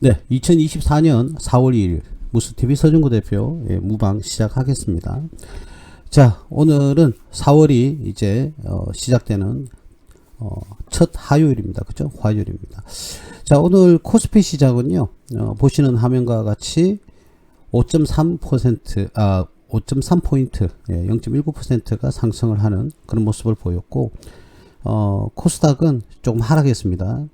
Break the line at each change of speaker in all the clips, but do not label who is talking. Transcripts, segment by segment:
네, 2024년 4월 2일 무스TV 서준구 대표 무방 시작하겠습니다. 자, 오늘은 4월이 이제 시작되는 첫 화요일입니다. 그죠? 화요일입니다. 자, 오늘 코스피 시작은요. 보시는 화면과 같이 5.3% 5.3포인트 0.19%가 상승을 하는 그런 모습을 보였고, 코스닥은 조금 하락했습니다.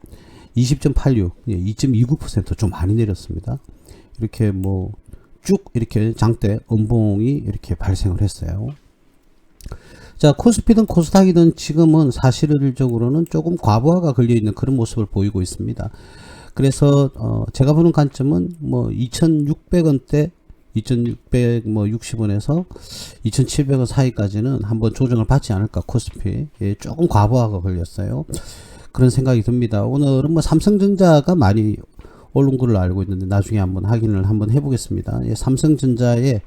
20.86 2.29% 좀 많이 내렸습니다. 이렇게 뭐 쭉 이렇게 장대 음봉이 이렇게 발생을 했어요. 자, 코스피든 코스닥이든 지금은 사실적으로는 조금 과부하가 걸려 있는 그런 모습을 보이고 있습니다. 그래서 제가 보는 관점은 뭐 2,600원대 2,660원에서 2,700원 사이까지는 한번 조정을 받지 않을까. 코스피 조금 과부하가 걸렸어요. 그런 생각이 듭니다. 오늘은 뭐 삼성전자가 많이 오른 걸로 알고 있는데 나중에 한번 확인을 한번 해보겠습니다. 삼성전자의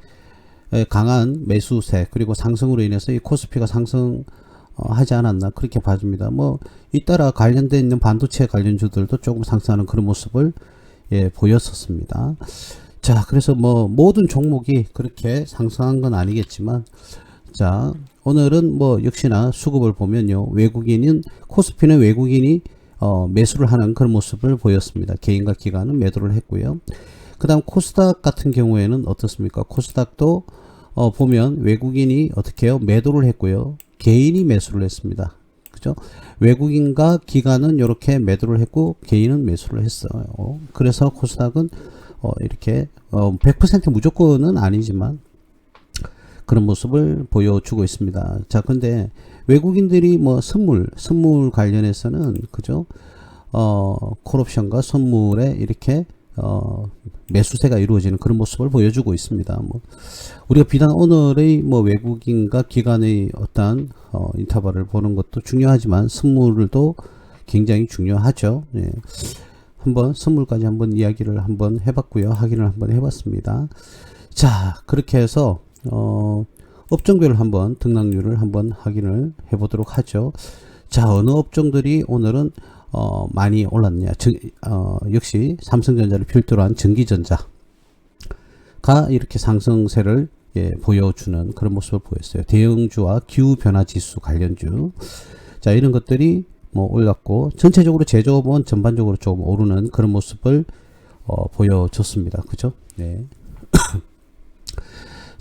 강한 매수세 그리고 상승으로 인해서 이 코스피가 상승하지 않았나 그렇게 봐줍니다. 뭐 잇따라 관련돼 있는 반도체 관련주들도 조금 상승하는 그런 모습을 보였었습니다. 자, 그래서 뭐 모든 종목이 그렇게 상승한 건 아니겠지만, 자, 오늘은 뭐 역시나 수급을 보면요, 코스피는 외국인이 매수를 하는 그런 모습을 보였습니다. 개인과 기관은 매도를 했고요. 그 다음 코스닥 같은 경우에는 어떻습니까? 코스닥도 보면 외국인이 어떻게 해요? 매도를 했고요. 개인이 매수를 했습니다. 그죠? 외국인과 기관은 이렇게 매도를 했고 개인은 매수를 했어요. 그래서 코스닥은 이렇게 100% 무조건은 아니지만 그런 모습을 보여주고 있습니다. 자, 근데 외국인들이 뭐 선물 관련해서는 그죠? 콜옵션과 선물에 이렇게 매수세가 이루어지는 그런 모습을 보여주고 있습니다. 뭐 우리가 비단 오늘의 뭐 외국인과 기관의 어떤 인터벌을 보는 것도 중요하지만 선물도 굉장히 중요하죠. 예. 한번 선물까지 한번 이야기를 한번 해봤고요. 확인을 한번 해봤습니다. 자, 그렇게 해서 업종별로 한번 등락률을 한번 확인을 해보도록 하죠. 자, 어느 업종들이 오늘은 많이 올랐냐? 역시 삼성전자를 필두로 한 전기전자가 이렇게 상승세를 보여주는 그런 모습을 보였어요. 대형주와 기후변화지수 관련주, 자, 이런 것들이 뭐 올랐고, 전체적으로 제조업은 전반적으로 좀 오르는 그런 모습을 보여줬습니다. 그죠? 네.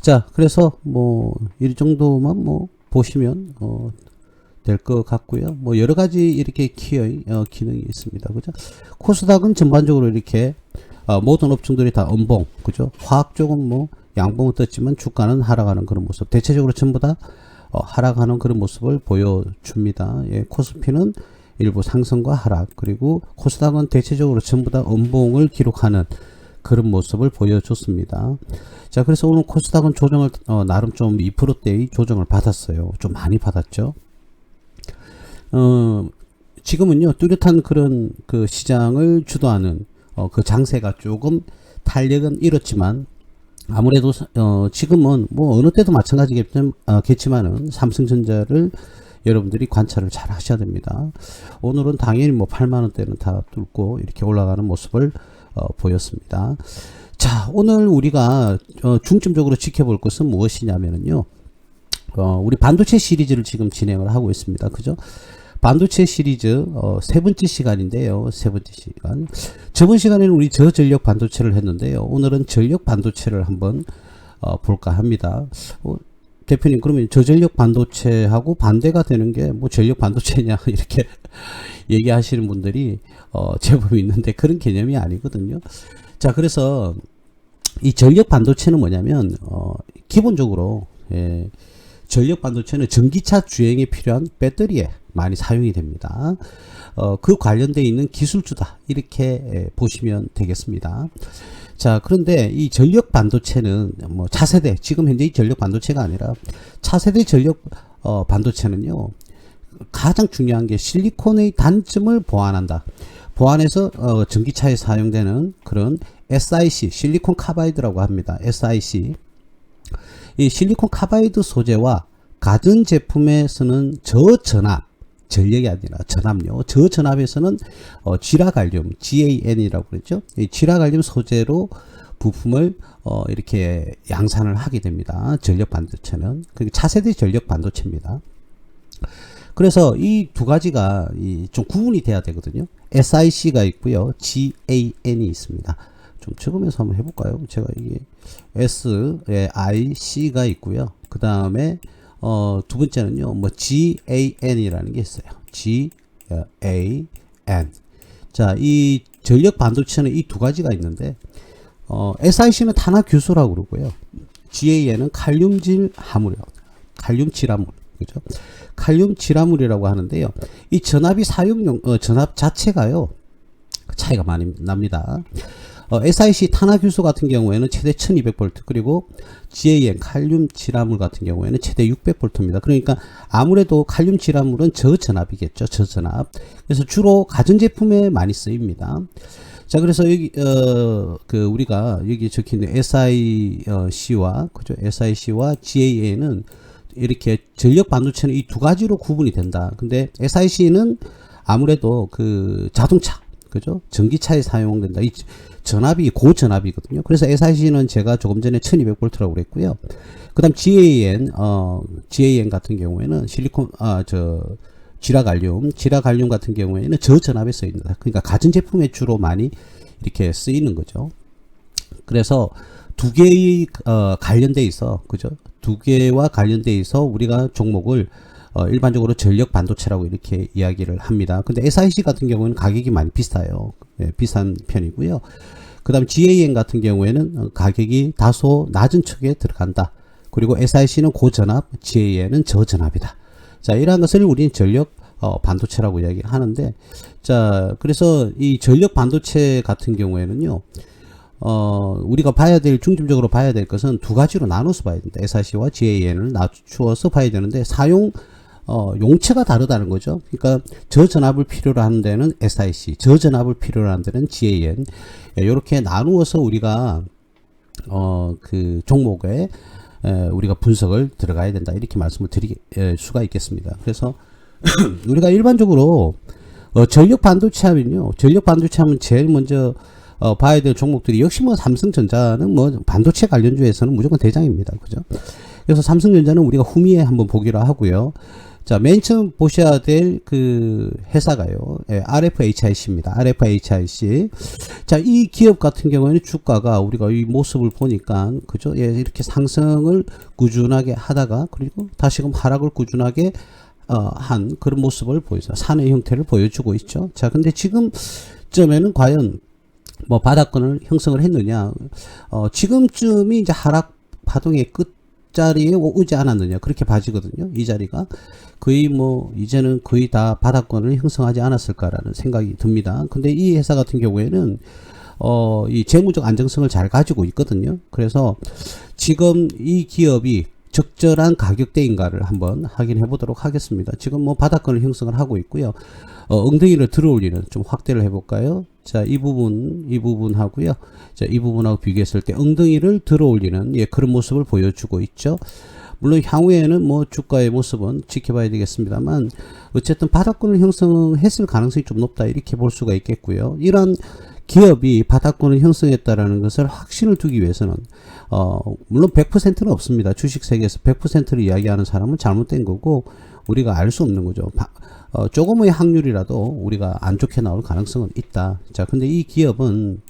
자, 그래서 뭐 이 정도만 뭐 보시면 될 것 같고요. 뭐 여러 가지 이렇게 키의 기능이 있습니다. 그죠? 코스닥은 전반적으로 이렇게 모든 업종들이 다 음봉, 그죠? 화학 쪽은 뭐 양봉을 떴지만 주가는 하락하는 그런 모습. 대체적으로 전부 다 하락하는 그런 모습을 보여줍니다. 예, 코스피는 일부 상승과 하락, 그리고 코스닥은 대체적으로 전부 다 음봉을 기록하는 그런 모습을 보여줬습니다. 자, 그래서 오늘 코스닥은 조정을 나름 좀 2%대의 조정을 받았어요. 좀 많이 받았죠. 지금은요, 뚜렷한 그런 그 시장을 주도하는 그 장세가 조금 탄력은 잃었지만, 아무래도 지금은 뭐 어느 때도 마찬가지겠지만은 삼성전자를 여러분들이 관찰을 잘 하셔야 됩니다. 오늘은 당연히 뭐 8만원대는 다 뚫고 이렇게 올라가는 모습을 보였습니다. 자, 오늘 우리가 중점적으로 지켜볼 것은 무엇이냐면요, 우리 반도체 시리즈를 지금 진행을 하고 있습니다. 그죠? 반도체 시리즈 세 번째 시간인데요. 세 번째 시간. 저번 시간에는 우리 저전력 반도체를 했는데요. 오늘은 전력 반도체를 한번 볼까 합니다. 대표님, 그러면 저전력 반도체하고 반대가 되는 게 뭐 전력 반도체냐 이렇게 얘기하시는 분들이 제법 있는데 그런 개념이 아니거든요. 자, 그래서 이 전력 반도체는 뭐냐면 기본적으로 전력 반도체는 전기차 주행에 필요한 배터리에 많이 사용이 됩니다. 그 관련되어 있는 기술주다 이렇게 보시면 되겠습니다. 자, 그런데 이 전력 반도체는 뭐 차세대, 지금 현재 이 전력 반도체가 아니라 차세대 전력 반도체는요, 가장 중요한 게 실리콘의 단점을 보완한다. 보완해서 전기차에 사용되는 그런 SiC, 실리콘 카바이드라고 합니다. SiC. 이 실리콘 카바이드 소재와 가전 제품에 쓰는 저전압, 전력이 아니라 전압요. 저전압에서는 쥐라갈륨 GAN이라고 그랬죠. 이 쥐라갈륨 소재로 부품을 이렇게 양산을 하게 됩니다. 전력 반도체는 차세대 전력 반도체입니다. 그래서 이 두 가지가 좀 구분이 돼야 되거든요. SIC가 있고요, GAN이 있습니다. 좀 적으면서 한번 해볼까요? 제가 이게 SIC가 있고요. 그 다음에 두 번째는요, 뭐 GAN이라는 게 있어요. GAN. 자, 이 전력 반도체는 이 두 가지가 있는데, SIC는 탄화규소라고 그러고요. GAN은 칼륨질 하물이라고. 칼륨 질화물. 그죠? 칼륨 질화물이라고 하는데요. 이 전압이 사용용, 전압 자체가요, 차이가 많이 납니다. SIC 탄화규소 같은 경우에는 최대 1200V, 그리고 GAN 칼륨 질화물 같은 경우에는 최대 600V입니다. 그러니까 아무래도 칼륨 질화물은 저전압이겠죠. 저전압. 그래서 주로 가전제품에 많이 쓰입니다. 자, 그래서 여기 우리가 여기 적혀 있는 SIC와 그죠? SIC와 GAN은 이렇게 전력 반도체는 이 두 가지로 구분이 된다. 근데 SIC는 아무래도 그 자동차, 그죠? 전기차에 사용된다. 이 전압이 고전압이거든요. 그래서 SIC는 제가 조금 전에 1200V라고 그랬고요. 그 다음 GAN 같은 경우에는 지라갈륨 같은 경우에는 저전압에 쓰입니다. 그러니까 가전제품에 주로 많이 이렇게 쓰이는 거죠. 그래서 두 개의 관련돼 있어, 그죠? 두 개와 관련돼 있어 우리가 종목을 일반적으로 전력 반도체라고 이렇게 이야기를 합니다. 근데 SIC 같은 경우는 가격이 많이 비싸요. 예, 비싼 편이고요. 그 다음 GAN 같은 경우에는 가격이 다소 낮은 축에 들어간다. 그리고 SIC는 고전압, GAN은 저전압이다. 자, 이러한 것을 우리는 전력 반도체라고 이야기를 하는데, 자, 그래서 이 전력 반도체 같은 경우에는요, 우리가 중점적으로 봐야 될 것은 두 가지로 나눠서 봐야 된다. SIC와 GAN을 낮추어서 봐야 되는데, 용체가 다르다는 거죠. 그러니까 저전압을 필요로 하는 데는 SIC, 저전압을 필요로 하는 데는 GAN. 이렇게 나누어서 우리가 그 종목에 우리가 분석을 들어가야 된다. 이렇게 말씀을 드릴 수가 있겠습니다. 그래서 우리가 일반적으로 전력 반도체 하면요, 제일 먼저 봐야 될 종목들이 역시 뭐 삼성전자는 뭐 반도체 관련주에서는 무조건 대장입니다. 그죠? 그래서 삼성전자는 우리가 후미에 한번 보기로 하고요. 자, 맨 처음 보셔야 될 그 회사가요, RFHIC입니다. RFHIC. 자, 이 기업 같은 경우에는 주가가 우리가 이 모습을 보니까, 그죠? 예, 이렇게 상승을 꾸준하게 하다가, 그리고 다시금 하락을 꾸준하게 한 그런 모습을 보여서 산의 형태를 보여주고 있죠. 자, 근데 지금쯤에는 과연 뭐 바닥권을 형성을 했느냐, 지금쯤이 이제 하락 파동의 끝자리에 오지 않았느냐, 그렇게 봐지거든요. 이 자리가 거의 뭐 이제는 거의 다 바닥권을 형성하지 않았을까라는 생각이 듭니다. 근데 이 회사 같은 경우에는 이 재무적 안정성을 잘 가지고 있거든요. 그래서 지금 이 기업이 적절한 가격대인가를 한번 확인해 보도록 하겠습니다. 지금 뭐 바닥권을 형성을 하고 있고요. 엉덩이를 들어올리는, 좀 확대를 해볼까요? 자, 이 부분 하고요. 자, 이 부분하고 비교했을 때 엉덩이를 들어올리는, 예, 그런 모습을 보여주고 있죠. 물론 향후에는 뭐 주가의 모습은 지켜봐야 되겠습니다만, 어쨌든 바닥권을 형성했을 가능성이 좀 높다, 이렇게 볼 수가 있겠고요. 이런 기업이 바닥권을 형성했다라는 것을 확신을 두기 위해서는 물론 100%는 없습니다. 주식 세계에서 100%를 이야기하는 사람은 잘못된 거고 우리가 알 수 없는 거죠. 조금의 확률이라도 우리가 안 좋게 나올 가능성은 있다. 자, 근데 이 기업은,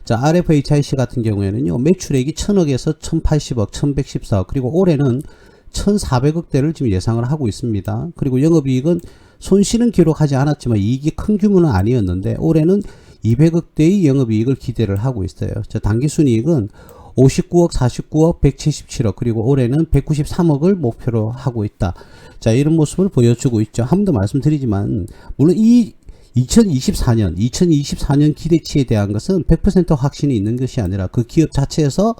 자, RFHIC 같은 경우에는요, 매출액이 1000억에서 1080억, 1114억, 그리고 올해는 1400억대를 지금 예상을 하고 있습니다. 그리고 영업이익은 손실은 기록하지 않았지만 이익이 큰 규모는 아니었는데 올해는 200억대의 영업이익을 기대를 하고 있어요. 자, 당기순이익은 59억, 49억, 177억, 그리고 올해는 193억을 목표로 하고 있다. 자, 이런 모습을 보여주고 있죠. 한 번 더 말씀드리지만, 물론 이 2024년 기대치에 대한 것은 100% 확신이 있는 것이 아니라 그 기업 자체에서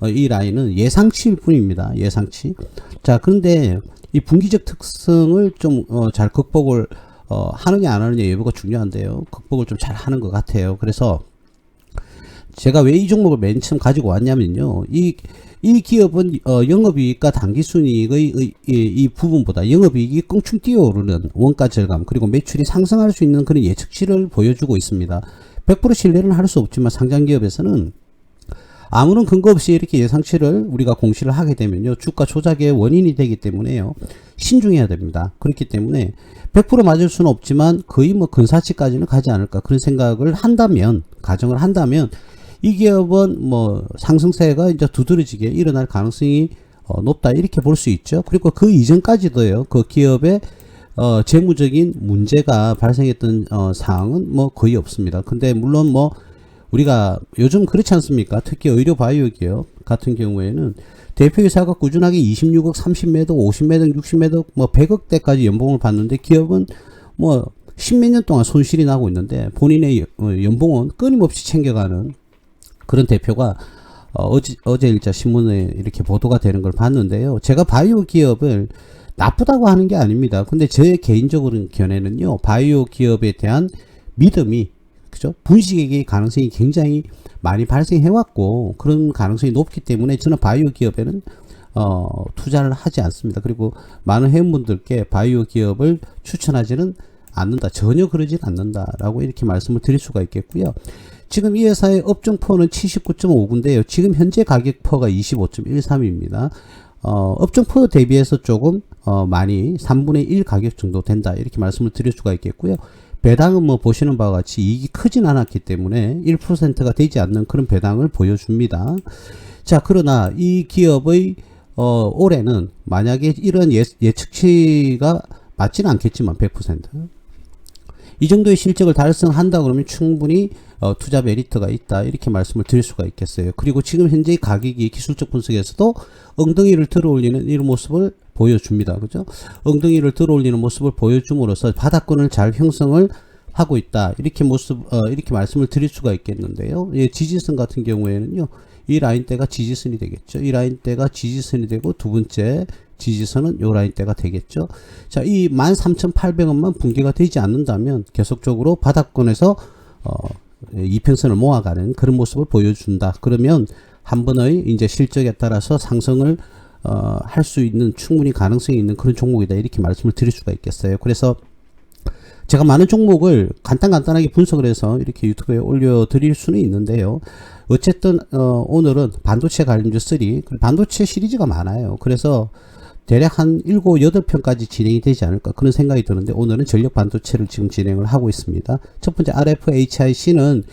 이 라인은 예상치일 뿐입니다. 예상치. 자, 그런데 이 분기적 특성을 좀 잘 극복을 하느냐 안 하느냐 여부가 중요한데요. 극복을 좀 잘 하는 것 같아요. 그래서 제가 왜 이 종목을 맨 처음 가지고 왔냐면요. 이 기업은 영업이익과 당기순이익의 이 부분보다 영업이익이 껑충 뛰어오르는 원가 절감 그리고 매출이 상승할 수 있는 그런 예측치를 보여주고 있습니다. 100% 신뢰는 할 수 없지만 상장기업에서는 아무런 근거 없이 이렇게 예상치를 우리가 공시를 하게 되면요. 주가 조작의 원인이 되기 때문에요. 신중해야 됩니다. 그렇기 때문에 100% 맞을 수는 없지만 거의 뭐 근사치까지는 가지 않을까 그런 생각을 한다면 가정을 한다면 이 기업은 뭐 상승세가 이제 두드러지게 일어날 가능성이 높다 이렇게 볼 수 있죠. 그리고 그 이전까지도요. 그 기업의 재무적인 문제가 발생했던 사항은 뭐 거의 없습니다. 근데 물론 뭐 우리가 요즘 그렇지 않습니까? 특히 의료 바이오 기업 같은 경우에는 대표이사가 꾸준하게 26억, 30매덕, 50매덕, 60매덕, 뭐 100억대까지 연봉을 받는데 기업은 뭐 십몇 년 동안 손실이 나고 있는데 본인의 연봉은 끊임없이 챙겨가는 그런 대표가 어제 일자 신문에 이렇게 보도가 되는 걸 봤는데요. 제가 바이오 기업을 나쁘다고 하는 게 아닙니다. 근데 제 개인적인 견해는요. 바이오 기업에 대한 믿음이 그죠? 분식의 가능성이 굉장히 많이 발생해왔고 그런 가능성이 높기 때문에 저는 바이오 기업에는 투자를 하지 않습니다. 그리고 많은 회원분들께 바이오 기업을 추천하지는 않는다. 전혀 그러진 않는다라고 이렇게 말씀을 드릴 수가 있겠고요. 지금 이 회사의 업종퍼는 79.59인데요. 지금 현재 가격퍼가 25.13입니다. 업종퍼 대비해서 조금 많이 3분의 1 가격 정도 된다. 이렇게 말씀을 드릴 수가 있겠고요. 배당은 뭐 보시는 바와 같이 이익이 크진 않았기 때문에 1%가 되지 않는 그런 배당을 보여줍니다. 자, 그러나 이 기업의 올해는 만약에 이런 예측치가 맞지는 않겠지만 100%. 이 정도의 실적을 달성한다 그러면 충분히 투자 메리트가 있다 이렇게 말씀을 드릴 수가 있겠어요. 그리고 지금 현재 가격이 기술적 분석에서도 엉덩이를 들어 올리는 이런 모습을 보여줍니다. 그죠? 엉덩이를 들어 올리는 모습을 보여줌으로써 바닥권을 잘 형성을 하고 있다. 이렇게 이렇게 말씀을 드릴 수가 있겠는데요. 예, 지지선 같은 경우에는요. 이 라인대가 지지선이 되겠죠. 이 라인대가 지지선이 되고 두 번째 지지선은 요 라인대가 되겠죠. 자, 이 13,800원만 붕괴가 되지 않는다면 계속적으로 바닥권에서 이평선을 모아가는 그런 모습을 보여준다. 그러면 한 번의 이제 실적에 따라서 상승을 할 수 있는 충분히 가능성이 있는 그런 종목이다. 이렇게 말씀을 드릴 수가 있겠어요. 그래서 제가 많은 종목을 간단하게 분석을 해서 이렇게 유튜브에 올려드릴 수는 있는데요. 어쨌든 오늘은 반도체 관련주 3 반도체 시리즈가 많아요. 그래서 대략 한 7, 8편까지 진행이 되지 않을까 그런 생각이 드는데 오늘은 전력 반도체를 지금 진행을 하고 있습니다. 첫 번째 RFHIC는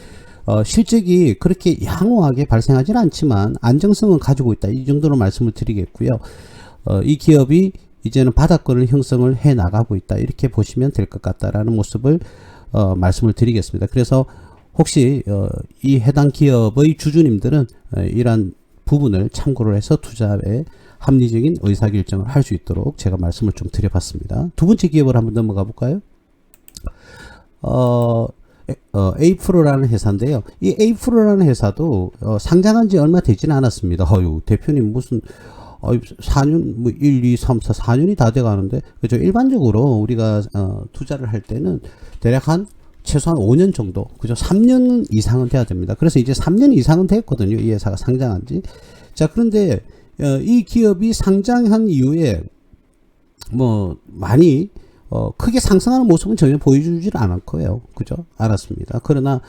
실적이 그렇게 양호하게 발생하지는 않지만 안정성은 가지고 있다. 이 정도로 말씀을 드리겠고요. 이 기업이 이제는 바닥권을 형성을 해 나가고 있다. 이렇게 보시면 될 것 같다라는 모습을 말씀을 드리겠습니다. 그래서 혹시 이 해당 기업의 주주님들은 이러한 부분을 참고를 해서 투자에 합리적인 의사결정을 할 수 있도록 제가 말씀을 좀 드려봤습니다. 두 번째 기업을 한번 넘어가 볼까요? 에이프로라는 회사인데요. 이 에이프로라는 회사도 상장한 지 얼마 되지는 않았습니다. 대표님 무슨 4년, 뭐 1, 2, 3, 4, 4년이 다 돼 가는데, 그죠? 일반적으로 우리가 투자를 할 때는 대략 한 최소한 5년 정도, 그죠? 3년 이상은 돼야 됩니다. 그래서 이제 3년 이상은 됐거든요. 이 회사가 상장한 지. 자, 그런데 이 기업이 상장한 이후에 뭐 많이 크게 상승하는 모습은 전혀 보여주질 않았고요. 그죠? 알았습니다. 그러나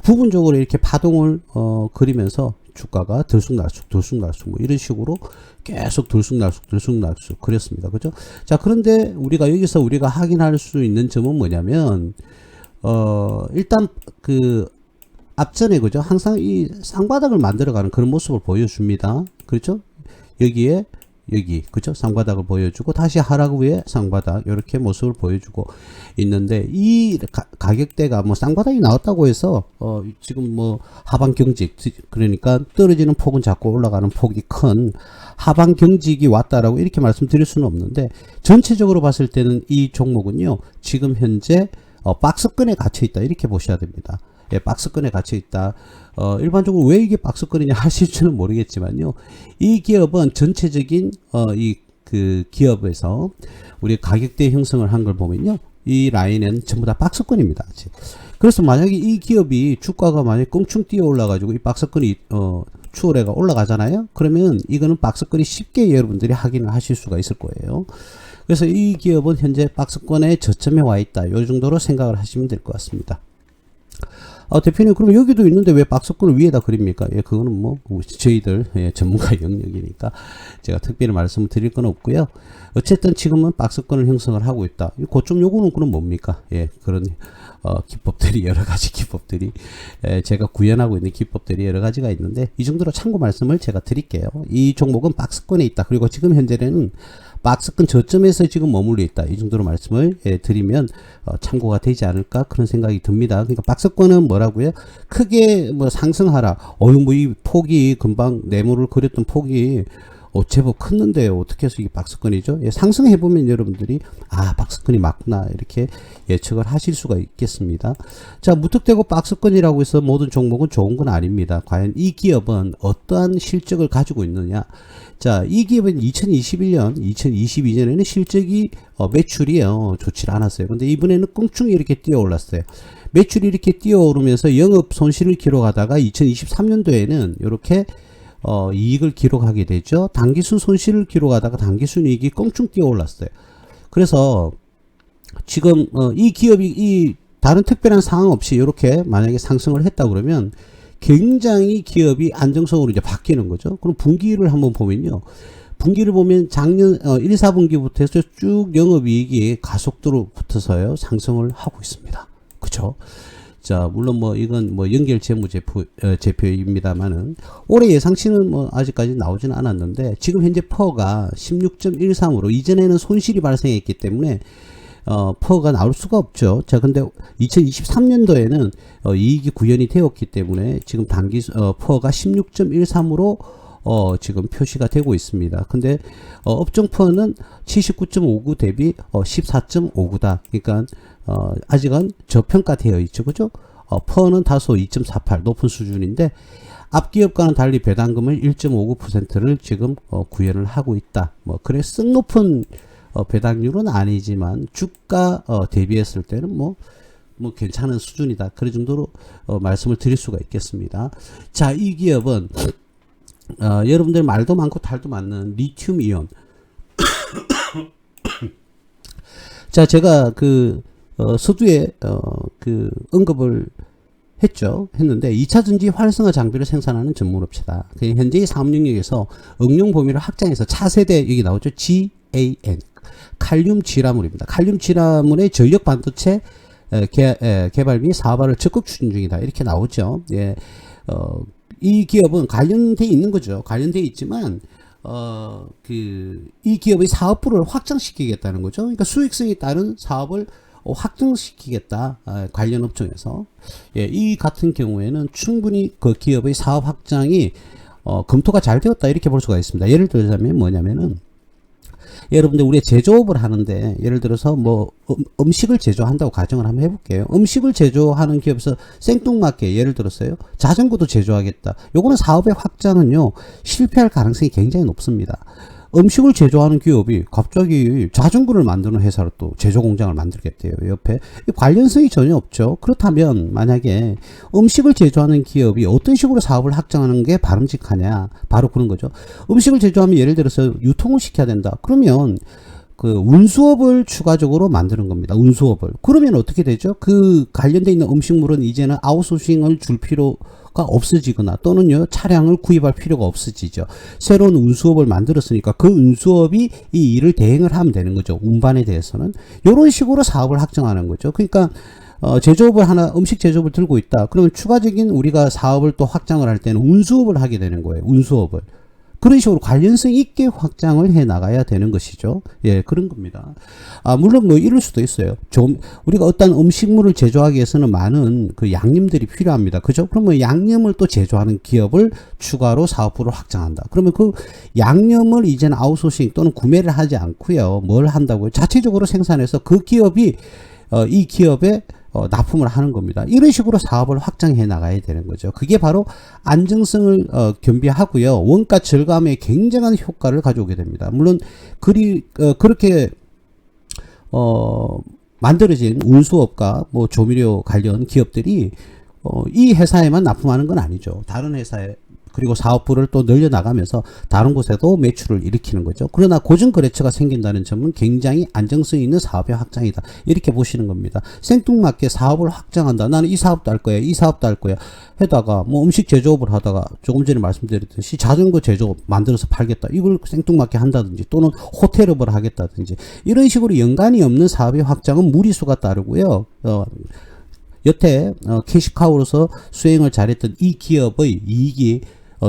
부분적으로 이렇게 파동을 그리면서 주가가 들쑥날쑥 뭐 이런 식으로 계속 들쑥날쑥 그랬습니다. 그죠? 자, 그런데 여기서 우리가 확인할 수 있는 점은 뭐냐면 일단 그 앞전에 그죠? 항상 이 쌍바닥을 만들어가는 그런 모습을 보여줍니다. 그렇죠? 여기 그죠? 쌍바닥을 보여주고 다시 하락 위에 쌍바닥 이렇게 모습을 보여주고 있는데 이 가격대가 뭐 쌍바닥이 나왔다고 해서 지금 뭐 하방 경직 그러니까 떨어지는 폭은 작고 올라가는 폭이 큰 하방 경직이 왔다라고 이렇게 말씀드릴 수는 없는데 전체적으로 봤을 때는 이 종목은요 지금 현재 박스권에 갇혀 있다 이렇게 보셔야 됩니다. 예, 박스권에 갇혀 있다. 일반적으로 왜 이게 박스권이냐 하실지는 모르겠지만요. 이 기업은 전체적인 그 기업에서 우리 가격대 형성을 한 걸 보면요. 이 라인은 전부 다 박스권입니다. 그래서 만약에 이 기업이 주가가 만약에 껑충 뛰어 올라가지고 이 박스권이 추월해가 올라가잖아요. 그러면 이거는 박스권이 쉽게 여러분들이 확인을 하실 수가 있을 거예요. 그래서 이 기업은 현재 박스권의 저점에 와 있다. 요 정도로 생각을 하시면 될 것 같습니다. 대표님, 그럼 여기도 있는데 왜 박스권을 위에다 그립니까? 예, 그거는 뭐 저희들 전문가 영역이니까 제가 특별히 말씀을 드릴 건 없고요. 어쨌든 지금은 박스권을 형성을 하고 있다. 고점 요거는 그럼 뭡니까? 예, 그런 기법들이 여러 가지 기법들이 제가 구현하고 있는 기법들이 여러 가지가 있는데 이 정도로 참고 말씀을 제가 드릴게요. 이 종목은 박스권에 있다. 그리고 지금 현재는 박스권 저점에서 지금 머물러 있다. 이 정도로 말씀을 드리면 참고가 되지 않을까 그런 생각이 듭니다. 그러니까 박스권은 뭐라고요? 크게 뭐 상승하라. 뭐 이 폭이 금방 네모를 그렸던 폭이 제법 컸는데요. 어떻게 해서 이게 박스권이죠? 예, 상승해 보면 여러분들이 박스권이 맞구나 이렇게 예측을 하실 수가 있겠습니다. 자, 무턱대고 박스권이라고 해서 모든 종목은 좋은 건 아닙니다. 과연 이 기업은 어떠한 실적을 가지고 있느냐? 자, 이 기업은 2021년, 2022년에는 실적이 매출이요 좋지 않았어요. 근데 이번에는 껑충이 이렇게 뛰어 올랐어요. 매출이 이렇게 뛰어 오르면서 영업 손실을 기록하다가 2023년도에는 이렇게 이익을 기록하게 되죠. 당기순 손실을 기록하다가 당기순 이익이 껑충 뛰어 올랐어요. 그래서 지금 이 기업이 이 다른 특별한 상황 없이 이렇게 만약에 상승을 했다 그러면 굉장히 기업이 안정성으로 이제 바뀌는 거죠. 그럼 분기를 한번 보면요. 분기를 보면 작년 1, 4분기부터 해서 쭉 영업이익이 가속도로 붙어서요 상승을 하고 있습니다. 그쵸? 자, 물론 뭐 이건 뭐 연결 재무 제표입니다만은 올해 예상치는 뭐 아직까지 나오지는 않았는데 지금 현재 퍼가 16.13으로 이전에는 손실이 발생했기 때문에 퍼가 나올 수가 없죠. 자, 근데 2023년도에는 이익이 구현이 되었기 때문에 지금 퍼가 16.13으로 지금 표시가 되고 있습니다. 근데 업종 퍼는 79.59 대비 14.59다. 그러니까 아직은 저평가되어 있죠. 그죠? 퍼는 다소 2.48 높은 수준인데 앞기업과는 달리 배당금을 1.59%를 지금 구현을 하고 있다. 뭐 그래 썩 높은 배당률은 아니지만 주가 대비했을 때는 뭐 괜찮은 수준이다. 그런 정도로 말씀을 드릴 수가 있겠습니다. 자, 이 기업은 여러분들 말도 많고 탈도 많는 리튬 이온. 자, 제가 서두에 언급을 했는데 2차 전지 활성화 장비를 생산하는 전문업체다. 현재의 사업 영역에서 응용 범위를 확장해서 차세대 여기 나오죠. GAN 칼륨 지라물입니다. 칼륨 지라물의 전력 반도체 개발 및 사업화를 적극 추진 중이다. 이렇게 나오죠. 예. 이 기업은 관련돼 있는 거죠. 관련돼 있지만 이 기업의 사업부를 확장시키겠다는 거죠. 그러니까 수익성에 따른 사업을 확장시키겠다. 관련 업종에서. 예, 이 같은 경우에는 충분히 그 기업의 사업 확장이 검토가 잘 되었다. 이렇게 볼 수가 있습니다. 예를 들자면 뭐냐면은 여러분들 우리 제조업을 하는데 예를 들어서 뭐 음식을 제조한다고 가정을 한번 해볼게요. 음식을 제조하는 기업에서 생뚱맞게 예를 들었어요. 자전거도 제조하겠다. 요거는 사업의 확장은요 실패할 가능성이 굉장히 높습니다. 음식을 제조하는 기업이 갑자기 자전거를 만드는 회사로 또 제조 공장을 만들겠대요. 옆에 관련성이 전혀 없죠. 그렇다면 만약에 음식을 제조하는 기업이 어떤 식으로 사업을 확장하는 게 바람직하냐, 바로 그런 거죠. 음식을 제조하면 예를 들어서 유통을 시켜야 된다. 그러면 운수업을 추가적으로 만드는 겁니다. 운수업을. 그러면 어떻게 되죠? 관련돼 있는 음식물은 이제는 아웃소싱을 줄 필요가 없어지거나 또는요 차량을 구입할 필요가 없어지죠. 새로운 운수업을 만들었으니까 그 운수업이 이 일을 대행을 하면 되는 거죠. 운반에 대해서는 이런 식으로 사업을 확정하는 거죠. 그러니까 제조업을 음식 제조업을 들고 있다. 그러면 추가적인 우리가 사업을 또 확장을 할 때는 운수업을 하게 되는 거예요. 운수업을. 그런 식으로 관련성 있게 확장을 해 나가야 되는 것이죠. 예, 그런 겁니다. 물론 뭐 이럴 수도 있어요. 우리가 어떤 음식물을 제조하기 위해서는 많은 양념들이 필요합니다. 그죠? 그러면 양념을 또 제조하는 기업을 추가로 사업부를 확장한다. 그러면 그 양념을 이제는 아웃소싱 또는 구매를 하지 않고요. 뭘 한다고요? 자체적으로 생산해서 그 기업이 이 기업에 납품을 하는 겁니다. 이런 식으로 사업을 확장해 나가야 되는 거죠. 그게 바로 안정성을 겸비하고요. 원가 절감에 굉장한 효과를 가져오게 됩니다. 물론 그렇게 만들어진 운수업과 뭐 조미료 관련 기업들이 이 회사에만 납품하는 건 아니죠. 다른 회사에 그리고 사업부를 또 늘려나가면서 다른 곳에도 매출을 일으키는 거죠. 그러나 고정거래처가 생긴다는 점은 굉장히 안정성 있는 사업의 확장이다. 이렇게 보시는 겁니다. 생뚱맞게 사업을 확장한다. 나는 이 사업도 할 거야. 이 사업도 할 거야. 해다가 뭐 음식 제조업을 하다가 조금 전에 말씀드렸듯이 자전거 제조업 만들어서 팔겠다. 이걸 생뚱맞게 한다든지 또는 호텔업을 하겠다든지 이런 식으로 연관이 없는 사업의 확장은 무리수가 따르고요. 여태 캐시카우로서 수행을 잘했던 이 기업의 이익이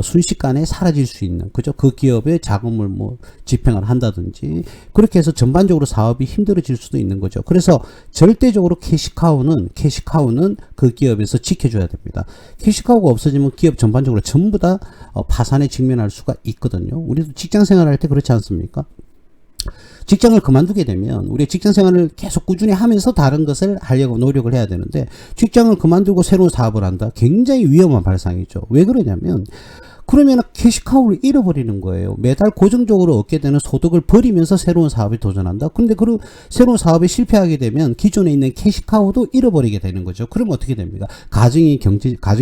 순식간에 사라질 수 있는, 그죠? 그 기업의 자금을 뭐 집행을 한다든지 그렇게 해서 전반적으로 사업이 힘들어질 수도 있는 거죠. 그래서 절대적으로 캐시카우는 그 기업에서 지켜줘야 됩니다. 캐시카우가 없어지면 기업 전반적으로 전부 다 파산에 직면할 수가 있거든요. 우리도 직장 생활할 때 그렇지 않습니까? 직장을 그만두게 되면 우리 직장 생활을 계속 꾸준히 하면서 다른 것을 하려고 노력을 해야 되는데, 직장을 그만두고 새로운 사업을 한다? 굉장히 위험한 발상이죠. 왜 그러냐면 그러면 캐시카우를 잃어버리는 거예요. 매달 고정적으로 얻게 되는 소득을 버리면서 새로운 사업에 도전한다. 그런데 그 새로운 사업에 실패하게 되면 기존에 있는 캐시카우도 잃어버리게 되는 거죠. 그럼 어떻게 됩니까? 가정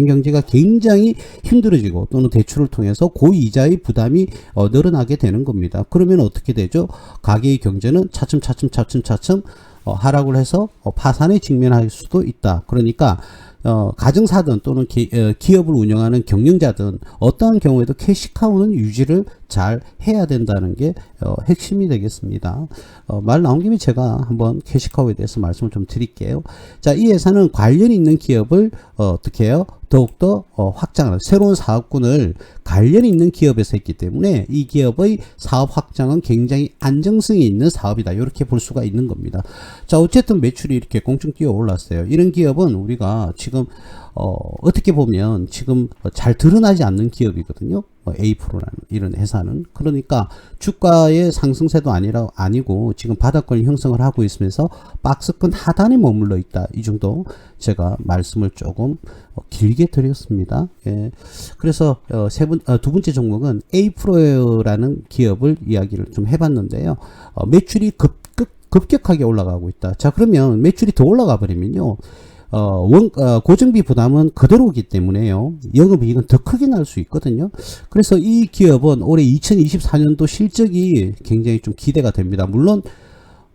경제가 굉장히 힘들어지고 또는 대출을 통해서 고이자의 부담이 늘어나게 되는 겁니다. 그러면 어떻게 되죠? 가게의 경제는 차츰 하락을 해서 파산에 직면할 수도 있다. 그러니까 가정사든 또는 기업을 운영하는 경영자든 어떠한 경우에도 캐시카우는 유지를 잘 해야 된다는 게 핵심이 되겠습니다. 말 나온 김에 제가 한번 캐시카우에 대해서 말씀을 좀 드릴게요. 자, 이 회사는 관련 있는 기업을 어떻게 해요? 더욱더 확장하는, 새로운 사업군을 관련 있는 기업에서 했기 때문에 이 기업의 사업 확장은 굉장히 안정성이 있는 사업이다. 이렇게 볼 수가 있는 겁니다. 자, 어쨌든 매출이 이렇게 꽁충 뛰어 올랐어요. 이런 기업은 우리가 지금 어떻게 보면 지금 잘 드러나지 않는 기업이거든요. A-Pro라는 이런 회사는. 그러니까 주가의 상승세도 아니고 지금 바닥권을 형성을 하고 있으면서 박스권 하단에 머물러 있다. 이 정도 제가 말씀을 조금 길게 드렸습니다. 예. 그래서 두 번째 종목은 A-Pro라는 기업을 이야기를 좀 해봤는데요. 매출이 급격하게 올라가고 있다. 자, 그러면 매출이 더 올라가 버리면요, 고정비 부담은 그대로이기 때문에요, 영업이익은 더 크게 날 수 있거든요. 그래서 이 기업은 올해 2024년도 실적이 굉장히 좀 기대가 됩니다. 물론